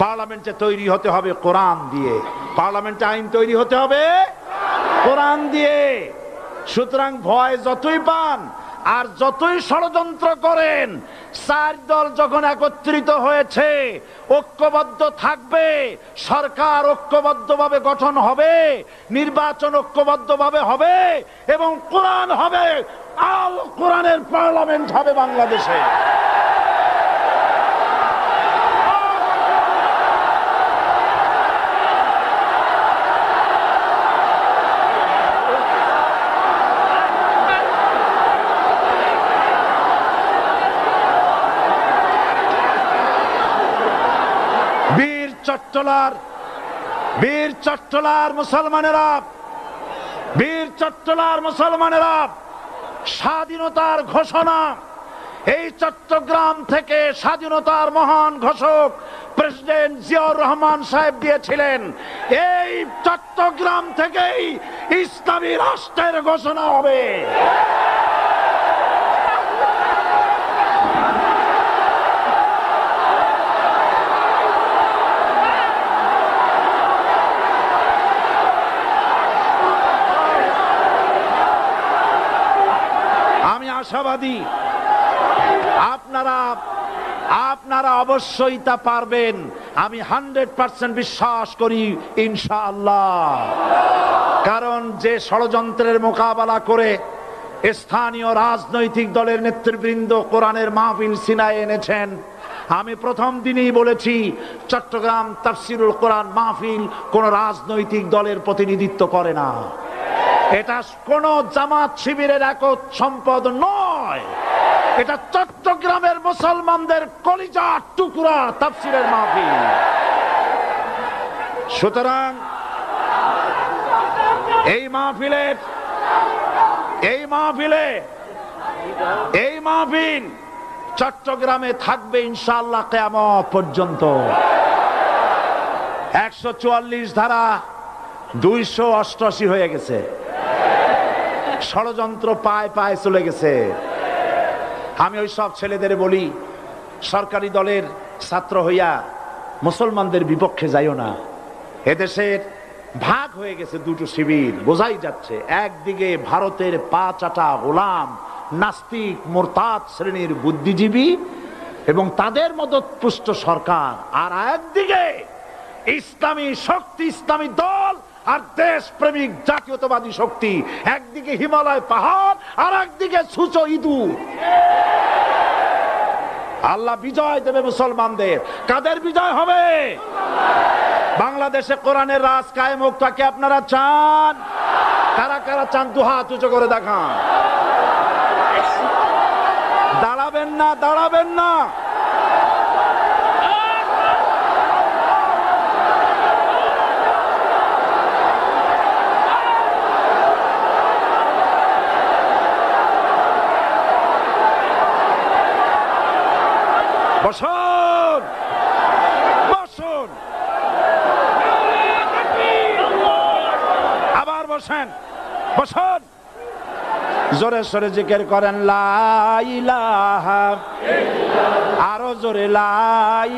পার্লামেন্টে তৈরি হতে হবে কোরআন দিয়ে, পার্লামেন্টে আইন তৈরি হতে হবে কোরআন দিয়ে। সুতরাং ভয় যতই পান আর যতই ষড়যন্ত্র করেন, 4 দল যখন একত্রিত হয়েছে, ঐক্যবদ্ধ থাকবে, সরকার ঐক্যবদ্ধভাবে গঠন হবে, নির্বাচন ঐক্যবদ্ধভাবে হবে এবং কোরআন হবে, আল কোরআনের পার্লামেন্ট হবে বাংলাদেশে। বীর চট্টলার মুসলমানেরা, বীর চট্টলার মুসলমানেরা, স্বাধীনতার ঘোষণা এই চট্টগ্রাম থেকে স্বাধীনতার মহান ঘোষক প্রেসিডেন্ট জিয়াউর রহমান সাহেব দিয়েছিলেন। এই চট্টগ্রাম থেকেই ইসলামী রাষ্ট্রের ঘোষণা হবে। আশাবাদী আপনারা অবশ্যই তা পারবেন। আমি 100% বিশ্বাস করি ইনশাআল্লাহ। কারণ যে ষড়যন্ত্রের মোকাবেলা করে স্থানীয় রাজনৈতিক দলের নেতৃবৃন্দ কোরআনের মাহফিল সিনায় এনেছেন, আমি প্রথম দিনই বলেছি চট্টগ্রাম তাফসিরুল কোরআন মাহফিল কোন রাজনৈতিক দলের প্রতিনিধিত্ব করে না। এটা কোন জামাত শিবিরের একক সম্পদ নয়, এটা চট্টগ্রামের মুসলমানদের কলিজার টুকরা তাফসিরের মাহফিল। সুতরাং এই মাহফিল চট্টগ্রামে থাকবে ইনশাআল্লাহ কিয়ামত পর্যন্ত। 144 ধারা 288 হয়ে গেছে, ষড়যন্ত্র পায় পায় চলে গেছে। আমি ওই সব ছেলেদের বলি, সরকারি দলের ছাত্র হইয়া মুসলমানদের বিপক্ষে যাইও না। এদেশের ভাগ হয়ে গেছে দুটো শিবির, বোঝাই যাচ্ছে। একদিকে ভারতের পা চাটা গোলাম নাস্তিক মুরতাদ শ্রেণীর বুদ্ধিজীবী এবং তাদের মদতপুষ্ট সরকার, আর একদিকে ইসলামী শক্তি, ইসলামী দল আর দেশ প্রেমিক জাতীয়তাবাদী শক্তি। একদিকে হিমালয় পাহাড় আর একদিকে সূচো ইঁদুর। আল্লাহ বিজয় দেবে মুসলমানদের। কাদের বিজয় হবে? বাংলাদেশে কোরআনের রাজ কায়েম হোক, তাকে আপনারা চান? কারা কারা চান দুহাত উঁচু করে দেখান। দাঁড়াবেন না, দাঁড়াবেন না। বসুন, বসুন, আবার বসেন, বসুন। জোরে সরে জিকির করেন লা ইলাহা ইল্লাল্লাহ, আরো জোরে লা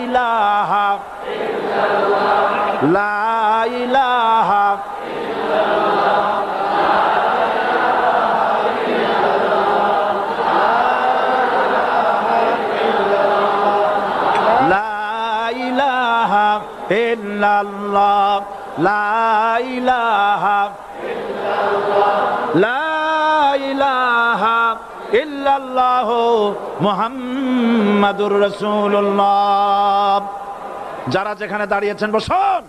ইলাহা ইল্লাল্লাহ, লা ইলাহা ইল্লাল্লাহ, ইল্লাল্লাহ, লা ইলাহা ইল্লাল্লাহ, লা ইলাহা ইল্লাল্লাহ মুহাম্মাদুর রাসূলুল্লাহ। যারা যেখানে দাঁড়িয়েছেন বসুন।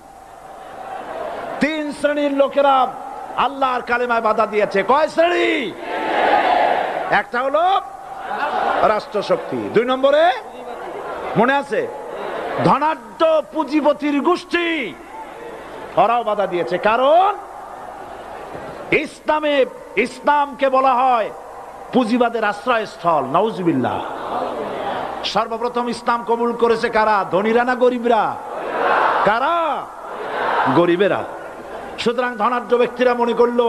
3 শ্রেণীর লোকেরা আল্লাহর কালেমায় বাধা দিয়েছে। কয় শ্রেণী? একটা হলো রাষ্ট্রশক্তি, 2 নম্বরে মনে আছে ধনাঢ্য পুঁজিপতির গোষ্ঠী, ওরাও বাধা দিয়েছে। কারণ ইসলামকে বলা হয় পুঁজিবাদের আশ্রয়স্থল। নাউজুবিল্লাহ। সর্বপ্রথম ইসলাম কবুল করেছে কারা? ধনীরা না গরিবরা? কারা? গরিবেরা। সুতরাং ধনাঢ্য ব্যক্তিরা মনে করলো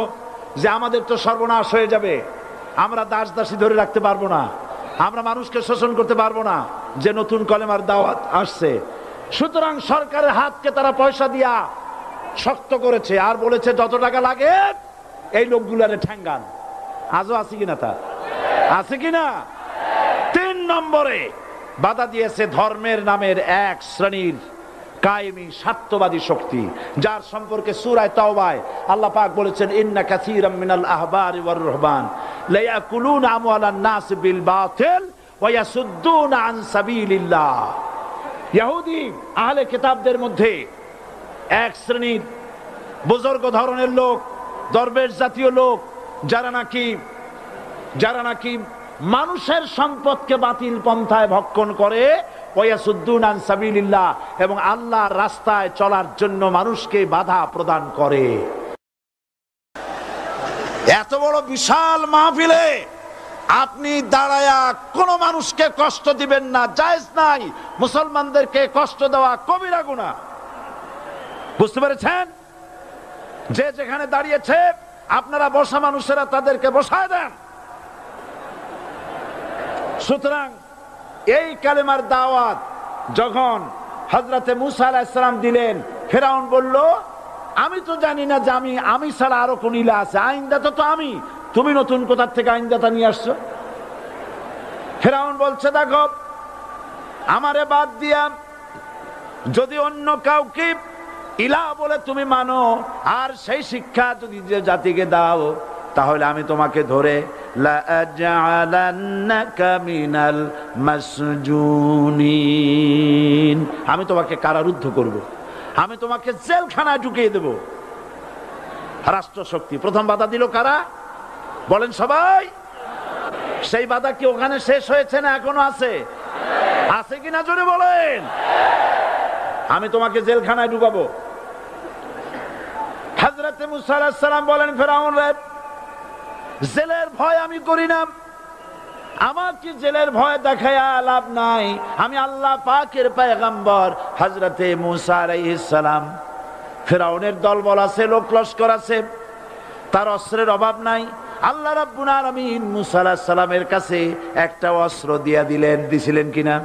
যে আমাদের তো সর্বনাশ হয়ে যাবে, আমরা দাস দাসী ধরে রাখতে পারবো না, আমরা মানুষকে শোষণ করতে পারবো না, যে নতুন কলেমার দাওয়াত আসছে। সুতরাং সরকারের হাতকে তারা পয়সা দিয়া শক্ত করেছে আর বলেছে যত টাকা লাগে এই লোকগুলারে ঠ্যাঙ্গান। আজও আছে কিনা? তা আছে কিনা? 3 নম্বরে বাধা দিয়েছে ধর্মের নামের এক শ্রেণীর কায়েমি স্বার্থবাদী শক্তি, যার সম্পর্কে সূরা তাওবায় আল্লাহ পাক বলেছেন ইন্না কাসীরাম মিনাল আহবারি ওয়ার রুহবান লা ইয়াকুলুনা আমওয়ালান নাস বিল বাতিল ওয়া ইয়াসুদ্দুনা আন সাবিলিল্লাহ। ইহুদি আহলে কিতাবদের মধ্যে এক শ্রেণীর বুজুর্গ ধরনের লোক, দরবেশ জাতীয় লোক, যারা নাকি মানুষের সম্পদকে বাতিল পন্থায় ভক্ষণ করে, ওয়াসুদ্দুনা আন সাবিলিল্লাহ, এবং আল্লাহর রাস্তায় চলার জন্য মানুষকে বাধা প্রদান করে। এত বড় বিশাল মাহফিলে আপনি দাঁড়ায়া কোন মানুষকে কষ্ট দিবেন না, জায়েজ নাই। মুসলমানদেরকে কষ্ট দেওয়া কবিরা গুনাহ। বুঝতে পেরেছেন? যে যেখানে দাঁড়িয়েছে আপনারা বসা মানুষেরা তাদেরকে বসায় দেন। সুতরাং এই কালেমার দাওয়াত যখন হযরতে মুসা আলাইহিস সালাম দিলেন, ফেরাউন বলল আমি তো জানি না যে আমি ছাড়া আরো কোন ইলা আছে, আইনদাতা তো আমি, তুমি নতুন কোথা থেকে আইনদাতা নিয়ে আসছো? ফেরাউন বলছে দেখো আমারে বাদ দিয়া যদি অন্য কাউকে ইলা বলে তুমি মানো আর সেই শিক্ষা যদি যে জাতিকে দাও, তাহলে আমি তোমাকে ধরে লাআজআলান্নাকা মিনাল মাসজুনিন, আমি তোমাকে কারারুদ্ধ করব, আমি তোমাকে জেলখানায় ঢুকিয়ে দেব। রাষ্ট্রশক্তি প্রথম বাধা দিল কারা? বলেন সবাই। সেই বাধা কি ওখানে শেষ হয়েছে না এখনো আছে? আছে কিনা জোরে বলেন। আমি তোমাকে জেলখানায় ঢুকাবো। হযরতে মুসা আলাইহিস সালাম বলেন ফেরাউন রে, জেলের ভয় আমি করি না, আমার কি জেলের ভয় দেখায়া লাভ নাই, আমি আল্লাহ পাকের পয়গম্বর হযরতে মুসা আলাইহিস সালাম। ফেরাউনের দলবল আছে, লোক লস্কর আছে, তার অস্ত্রের অভাব নাই। আল্লাহ রাব্বুল আলামিন মুসা আলাইহিস সালামের কাছে একটা অস্ত্র দিয়া দিলেন। দিছিলেন কিনা?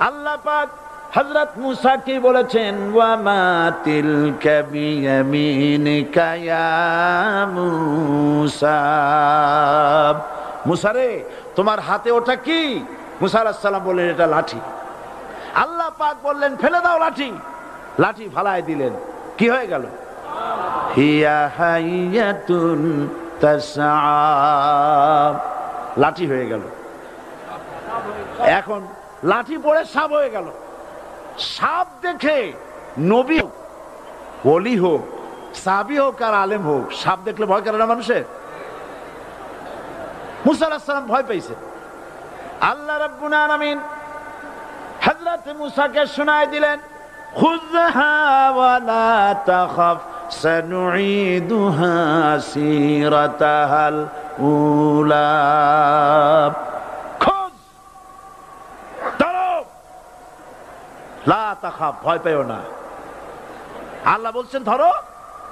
আল্লাহ পাক হযরত মুসা কি বলেছেন? ওয়া মা তিলকা বিয়ামিনিকা ইয়া মুসা, মুসা রে তোমার হাতে ওটা কি? মুসা আলাইহিস সালাম বললেন এটা লাঠি। আল্লাহ পাক বললেন ফেলে দাও লাঠি। লাঠি ফালায় দিলেন। কি হয়ে গেল? হিয়া হাইয়াতুন তাসআ, লাঠি হয়ে গেল। এখন লাঠি পড়ে সাপ হয়ে গেল। সাপ দেখে নবী হোক, ওলি হোক, সাহাবী হোক আর আলেম হোক, সাপ দেখলে ভয় করে না মানুষের? মুসা আলাইহিস সালাম ভয় পাইছে। আল্লাহ রাব্বুল আলামিন হযরত মুসাকে শোনায় দিলেন খুযহা ওয়া লা তাখাফ সানুঈদুহা সিরাতাহাল উলা, লা তাখাফ, ভয় পেও না। আল্লাহ বলছেন ধরো,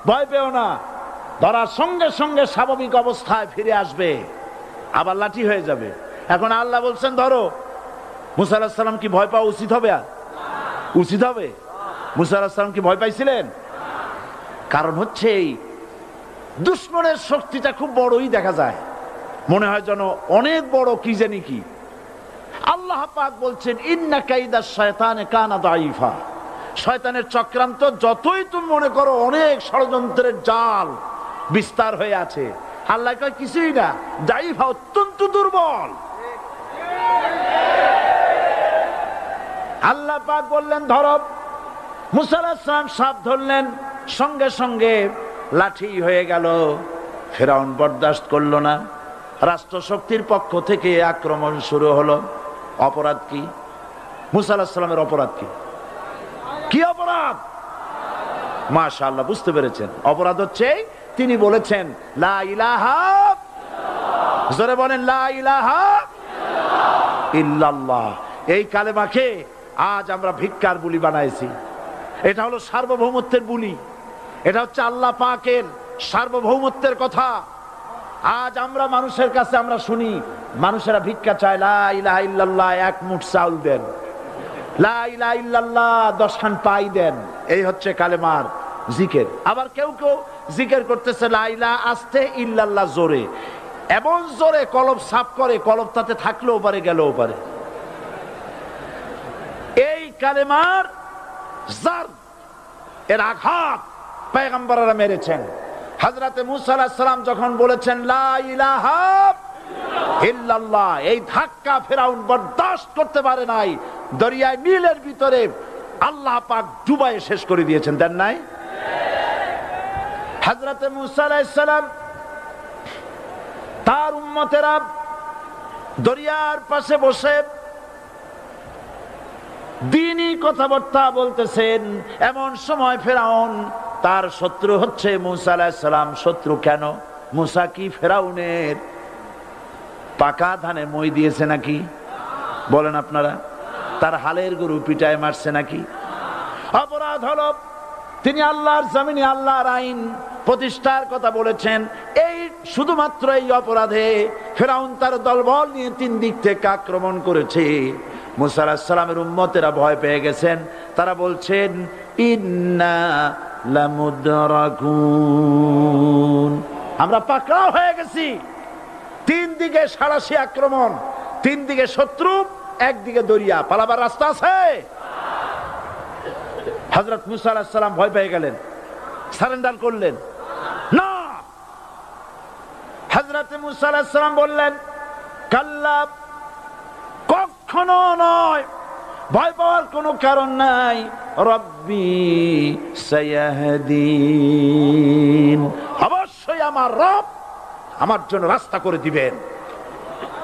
ভয় পেও না। ধরার সঙ্গে সঙ্গে স্বাভাবিক অবস্থায় ফিরে আসবে, আবার লাঠি হয়ে যাবে। এখন আল্লাহ বলছেন ধরো। মুসা আলাইহিস সালাম কি ভয় পাওয়া উচিত হবে? উচিত হবে? মুসা আলাইহিস সালাম কি ভয় পাইছিলেন? কারণ হচ্ছে এই দুশমনের শক্তিটা খুব বড়ই দেখা যায়, মনে হয় যেন অনেক বড়, কি জানি কি। আল্লাহ পাক বলছেন ইন্না কাইদাশ শায়তানে কানা দাঈফা, শয়তানের চক্রান্ত যতই তুমি মনে করো অনেক ষড়যন্ত্রের জাল বিস্তার হয়ে আছে, আল্লাহ কয় কিছুই না, দাঈফা, অত্যন্ত দুর্বল। আল্লাহ পাক বললেন ধরো। মুসা আলাইহিস সালাম সাপ ধরলেন, সঙ্গে সঙ্গে লাঠি হয়ে গেল। ফেরাউন বরদাস্ত করলো না। রাষ্ট্রশক্তির পক্ষ থেকে আক্রমণ শুরু হলো। অপরাধ কি? মুসা আলাইহিস সালামের অপরাধ কি? কি অপরাধ? মাশাআল্লাহ, বুঝতে পেরেছেন। অপরাধ হচ্ছে তিনি বলেছেন লা ইলাহা, জোরে বলেন লা ইলাহা ইল্লাল্লাহ। এই কালেমাকে আজ আমরা ভিক্ষার বুলি বানাইছি। এটা হলো সার্বভৌমত্বের বুলি, এটা হচ্ছে আল্লাহ পাকের সার্বভৌমত্বের কথা। আজ আমরা মানুষের কাছে আমরা শুনি, মানুষেরা ভিক্ষা চায়, লা ইলাহা ইল্লাল্লাহ 1 মুঠ চাউল দেন, লা ইলাহা ইল্লাল্লাহ 10 খান পাই দেন। এই হচ্ছে কালেমার জিকির। আবার কেউ কেউ জিকির করতেছে লা ইলাহা আস্তে, ইল্লাল্লাহ জোরে, এমন জোরে কলব সাফ করে, কলব তাতে থাকলেও পারে গেলেও পারে। এই কালেমার জার, এর আঘাত পয়গম্বররা মেরেছেন। হযরতে মুসা আলাইহিস সালাম যখন বলেছেন লা ইলাহা ইল্লাল্লাহ, এই ধাক্কা ফেরাউন বরদাশত করতে পারে নাই। দরিয়ায় নীলের ভিতরে আল্লাহ পাক ডুবাইয়ে শেষ করে দিয়েছেন, দেন নাই? হযরতে মুসা আলাইহিস সালাম তার উম্মতেরা দরিয়ার পাশে বসে দ্বীনি কথাবার্তা বলতেছেন। এমন সময় ফেরাউন, তার শত্রু হচ্ছে মুসা আলাইহিস সালাম। শত্রু কেন? মুসা কি ফেরাউনের পাকা ধানে মই দিয়েছে নাকি? বলেন আপনারা। তার হালের গরু পিটায় মারছে নাকি? অপরাধ হলো তিনি আল্লাহর জমিনে আল্লাহর আইন প্রতিষ্ঠার কথা বলেছেন। এই শুধুমাত্র এই অপরাধে ফেরাউন তার দলবল নিয়ে 3 দিক থেকে আক্রমণ করেছে। মুসা আলাইহিস সালামের উম্মতেরা ভয় পেয়ে গেছেন। তারা বলছেন ইন্না লামুদরাকুন, আমরা পাকড়াও হয়ে গেছি। 3 দিকে সাড়াশি আক্রমণ, 3 দিকে শত্রু, একদিকে দরিয়া, পালাবার রাস্তা আছে? হযরত মুসা আলাইহিস সালাম ভয় পেয়ে গেলেন, সারেন্ডার করলেন না। হযরত মুসা আলাইহিস সালাম বললেন কাল্লা, কখনো নয়, ভয় পাওয়ার কোনো কারণ নাই। রব্বি সায়াহদিন, অবশ্যই আমার রব আমার জন্য রাস্তা করে দিবেন।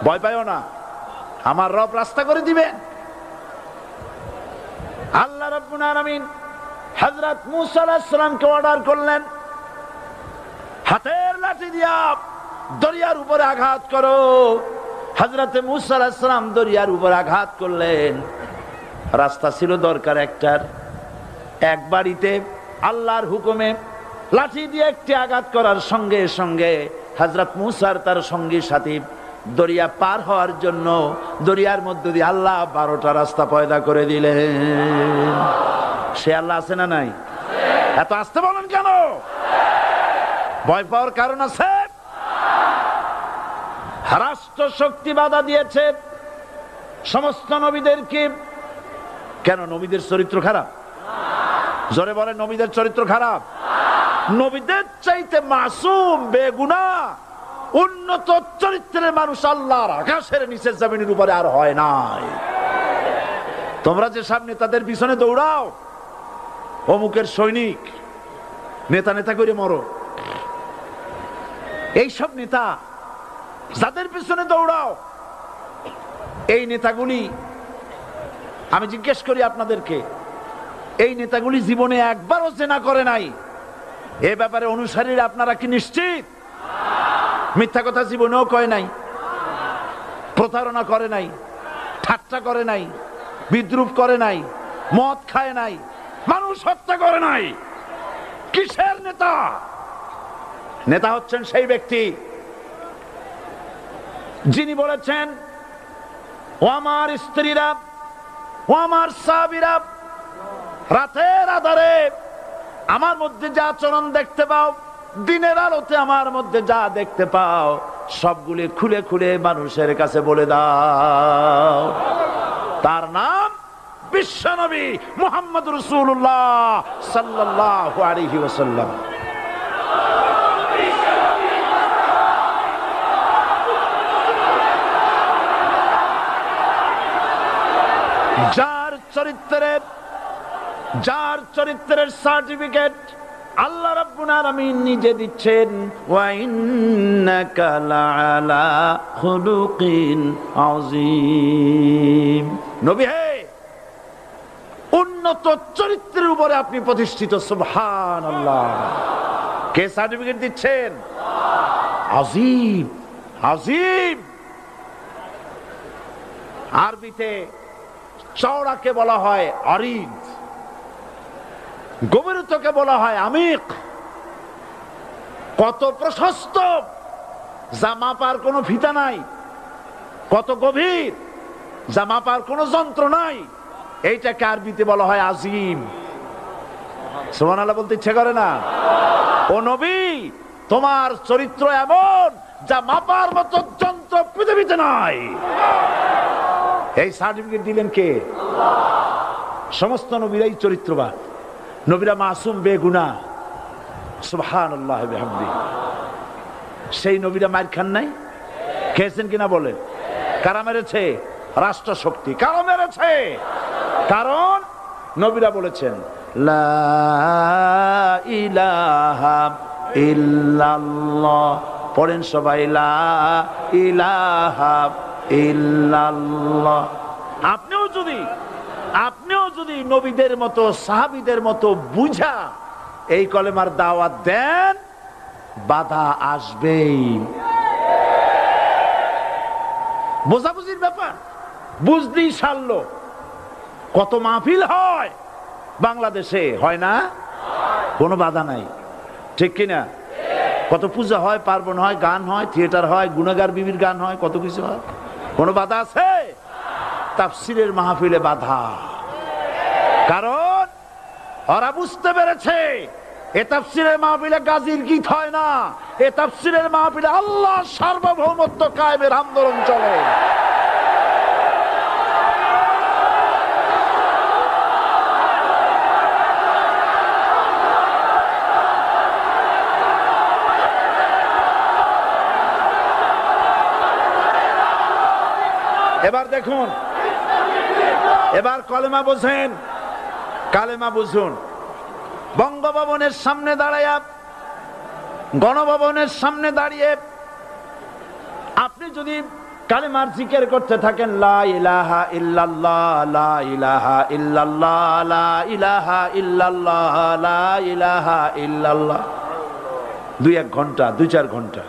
ভয় পাইও না, আমার রব রাস্তা করে দিবেন। আল্লাহ রাব্বুল আলামিন হযরত মুসা আলাইহিস সালামকে অর্ডার করলেন, হাতের লাঠি দিয়া দরিয়ার উপরে আঘাত করো। হযরত মুসা আলাইহিস সালাম দরিয়ার উপর আঘাত করলেন। রাস্তা ছিল দরকার একটার, এক বাড়িতে আল্লাহর হুকুমে লাঠি দিয়ে একটি আঘাত করার সঙ্গে সঙ্গে হযরত মুসার তার সঙ্গী সাথী দরিয়া পার হওয়ার জন্য দরিয়ার মধ্যে দিয়ে আল্লাহ 12টা রাস্তা পয়দা করে দিলেন। সে আল্লাহ আছে না নাই? এত আসতে বলেন কেন? ভয় পাওয়ার কারণ আছে? রাষ্ট্র শক্তি বাধা দিয়েছে সমস্ত নবীদেরকে। কেন? নবীদের চরিত্র খারাপ? জোরে বলেন, নবীদের চরিত্র খারাপ? নবীদের চাইতে মাসুম, বেগুনাহ, উন্নত চরিত্রের মানুষ আল্লাহর আকাশের নিচে জমিনের উপরে আর হয় নাই। তোমরা যে সব নেতাদের পিছনে দৌড়াও, অমুকের সৈনিক, নেতা নেতা করে মরো, এইসব নেতা যাদের পিছনে দৌড়াও, এই নেতাগুলি, আমি জিজ্ঞেস করি আপনাদেরকে, এই নেতাগুলি জীবনে একবারও জেনা করে নাই। এ ব্যাপারে অনুসারীরা আপনারা কি নিশ্চিত? মিথ্যা কথা জীবনেও কয় নাই, প্রতারণা করে নাই, ঠাট্টা করে নাই, বিদ্রুপ করে নাই, মদ খায় নাই, মানুষ হত্যা করে নাই। কিসের নেতা? নেতা হচ্ছেন সেই ব্যক্তি যিনি বলেছেন, ও আমার স্ত্রীরা, ও আমার সাহাবীরা, রাতের আধারে আমার মধ্যে যা আচরণ দেখতে পাও, দিনের আলোতে আমার মধ্যে যা দেখতে পাও, সবগুলি খুলে খুলে মানুষের কাছে বলে দাও। তার নাম বিশ্বনবী মুহাম্মদ রাসূলুল্লাহ সাল্লাল্লাহু আলাইহি ওয়াসাল্লাম। যার চরিত্রের সার্টিফিকেট আল্লাহ রাব্বুল আলামিন নিজে দিচ্ছেন, ওয়া ইন্নাকা লাআলা খুলুকিন আযীম। নবী হে, উন্নত চরিত্রের উপরে আপনি প্রতিষ্ঠিত। সুবহানাল্লাহ। কে সার্টিফিকেট দিচ্ছেন? আযীম, আযীম। আরবিতে চওড়াকে বলা হয় আরিদ, গভীরতাকে বলা হয় আমিক। কত প্রশস্ত, যা মাপার কোনো ফিতা নাই, কত গভীর, যা মাপার কোনো যন্ত্র নাই, এইটাকে আরবিতে বলা হয় আজিম। সুবহানাল্লাহ বলতে ইচ্ছে করে না? ও নবী, তোমার চরিত্র এমন যা মাপার মতো যন্ত্র পৃথিবীতে নাই। এই সার্টিফিকেট দিলেন কে? সমস্ত নবীরাই চরিত্রবান, নবীরা মাসুম, বেগুনাহ। সুবহানাল্লাহ বিহামদিহি। সেই নবীরা মার খান নাই? খেয়েছেন কিনা বলেন? কারা মেরেছে? রাষ্ট্র শক্তি। কারা মেরেছে? কারণ নবীরা বলেছেন লা ইলাহা ইল্লাল্লাহ। পড়েন সবাই, লা ইলাহা ইল্লাল্লাহ। আপনিও যদি নবীদের মতো, সাহাবীদের মতো বুঝা এই কলেমার দাওয়াত দেন, বাধা আসবেই। বোঝাবুঝির ব্যাপার, বুঝতেই সারলো। কত মাহফিল হয় বাংলাদেশে, হয় না? কোনো বাধা নাই, ঠিক কিনা? কত পূজা হয়, পার্বণ হয়, গান হয়, থিয়েটার হয়, গুণাগার বিবির গান হয়, কত কিছু হয়। কোনো বাধা আছে? তাফসীরের মাহফিলে বাধা। কারণ ওরা বুঝতে পেরেছে এ তাফসীরের মাহফিলে গাজীর গীত হয় না, এ তাফসীরের মাহফিলে আল্লাহর সার্বভৌমত্ব কায়েমের আন্দোলন চলে। এবার দেখুন, এবার কলেমা বোঝেন, কালেমা বুঝুন। বঙ্গভবনের সামনে দাঁড়াইয়া, গণভবনের সামনে দাঁড়িয়ে আপনি যদি কালেমার জিকির করতে থাকেন, লা ইলাহা ইল্লাল্লাহ, লা ইলাহা ইল্লাল্লাহ, লা ইলাহা ইল্লাল্লাহ, লা ইলাহা ইল্লাল্লাহ, 2-1 ঘন্টা, 2-4 ঘন্টা,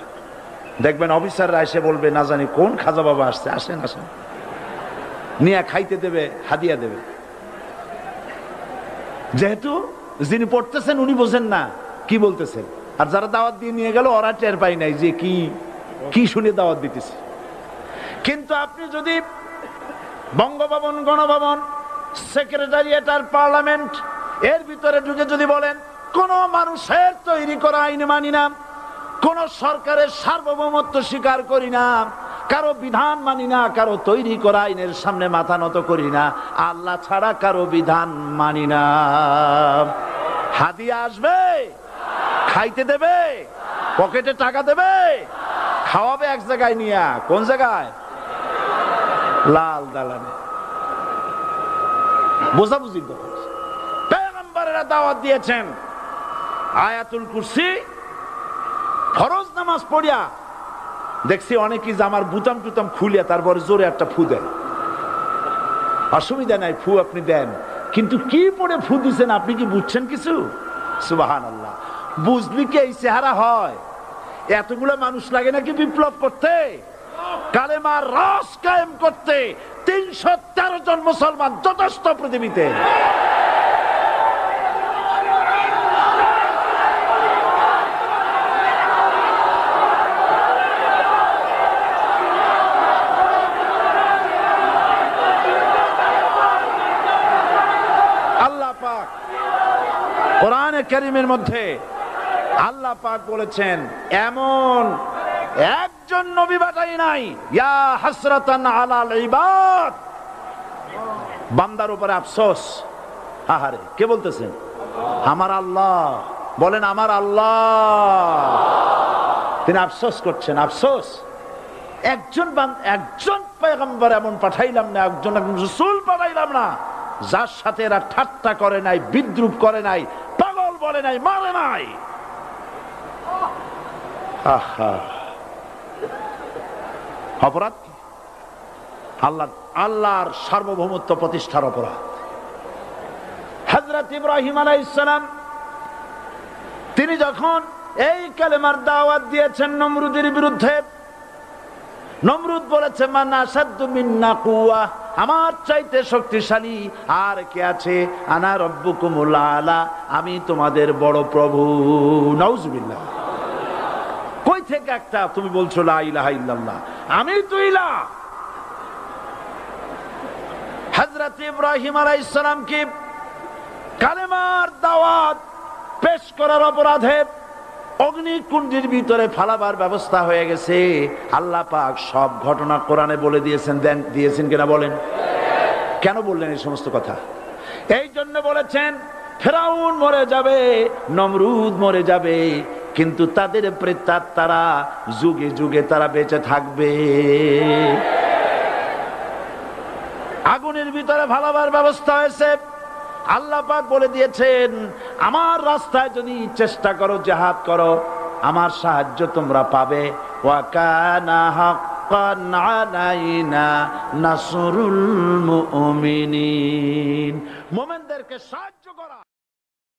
দেখবেন অফিসাররা এসে বলবে, না জানি কোন খাজা বাবা আসছে, আসেন আসেন, নিয়ে খাইতে দেবে, হাদিয়া দেবে। যেহেতু যিনি পড়তেছেন উনি বোঝেন না কি বলতেছেন, আর যারা দাওয়াত দিয়ে নিয়ে গেল ওরা টের পাই নাই যে কি শুনে দাওয়াত দিতেছে। কিন্তু আপনি যদি বঙ্গভবন, গণভবন, সেক্রেটারিয়েট আর পার্লামেন্ট এর ভিতরে ঢুকে যদি বলেন, কোন মানুষের তৈরি করা আইন মানি না, কোন সরকারের সার্বভৌমত্ব স্বীকার করি না, কারো বিধান মানি না, কারো তৈরি করা আইনের সামনে মাথা নত করি না, আল্লাহ ছাড়া কারো বিধান মানি না, হাদিয়া আসবে, খাইতে দেবে, পকেটে টাকা দেবে, খাওয়াবে এক জায়গায় নিয়ে। কোন জায়গায়? লাল দালানে। বোঝাবুঝির কথা। পয়গম্বরেরা দাওয়াত দিয়েছেন আয়াতুল কুরসি ফরজ নামাজ পড়িয়া। দেখছি অনেকেই জামার বুতাম টুতাম খুলিয়া তারপরে জোরে একটা ফু দেন। অসুবিধা নাই, ফু আপনি দেন, কিন্তু কি পড়ে ফু দিচ্ছেন আপনি কি বুঝছেন কিছু? সুবহানাল্লাহ। বুঝলি কি এই চেহারা হয়? এতগুলো মানুষ লাগে নাকি বিপ্লব করতে, কালেমার রস কায়েম করতে? 313 জন মুসলমান যথেষ্ট পৃথিবীতে। আল্লাহ পাক কোরআনে কারীমের মধ্যে আল্লাহ পাক বলেছেন, এমন একজন নবী পাঠাই নাই, ইয়া হাসরাতান আলাল ইবাদ, বান্দার উপরে আফসোস। আহারে, কে বলতেছেন? আমার আল্লাহ। বলেন আমার আল্লাহ। তিনি আফসোস করছেন। আফসোস, একজন পয়গম্বর এমন পাঠাইলাম না, একজন রাসূল পাঠাইলাম না যার সাথে এরা ঠাট্টা করে নাই, বিদ্রুপ করে নাই, পাগল বলে নাই, মারে নাই। অপরাধ কি? আল্লাহর সার্বভৌমত্ব প্রতিষ্ঠার অপরাধ। হযরত ইব্রাহিম আলাইহিস সালাম তিনি যখন এই কালেমার দাওয়াত দিয়েছেন নমরুদের বিরুদ্ধে, নমরুদ বলেছে মান আশাদ্দু মিন্না কুওয়া, আমার চাইতে শক্তিশালী আর কে আছে? আনা রাব্বুকুমুল আলা, আমি তোমাদের বড় প্রভু। নাউজুবিল্লাহ। কই থেকে একটা তুমি বলছো লা ইলাহা ইল্লাল্লাহ, আমি তো ইলাহ। হযরত ইব্রাহিম আলাইহিস সালাম কি কালেমার দাওয়াত পেশ করার অপরাধে অগ্নিকুণ্ডের ভিতরে ফালাবার ব্যবস্থা হয়ে গেছে। আল্লাহ পাক সব ঘটনা কোরআনে বলে দিয়েছেন কিনা বলেন? কেন বললেন এই সমস্ত কথা? এই জন্য বলেছেন ফেরাউন মরে যাবে, নমরুদ মরে যাবে, কিন্তু তাদের প্রেতাত্মারা যুগে যুগে তারা বেঁচে থাকবে। আগুনের ভিতরে ফালাবার ব্যবস্থা হয়েছে। আল্লাহ পাক বলে দিয়েছেন আমার রাস্তায় যদি চেষ্টা করো, জিহাদ করো, আমার সাহায্য তোমরা পাবে। ওয়া কানা হাক্কান আলাইনা নাসরুল মুমিনিন, মুমিনদেরকে সাহায্য করা।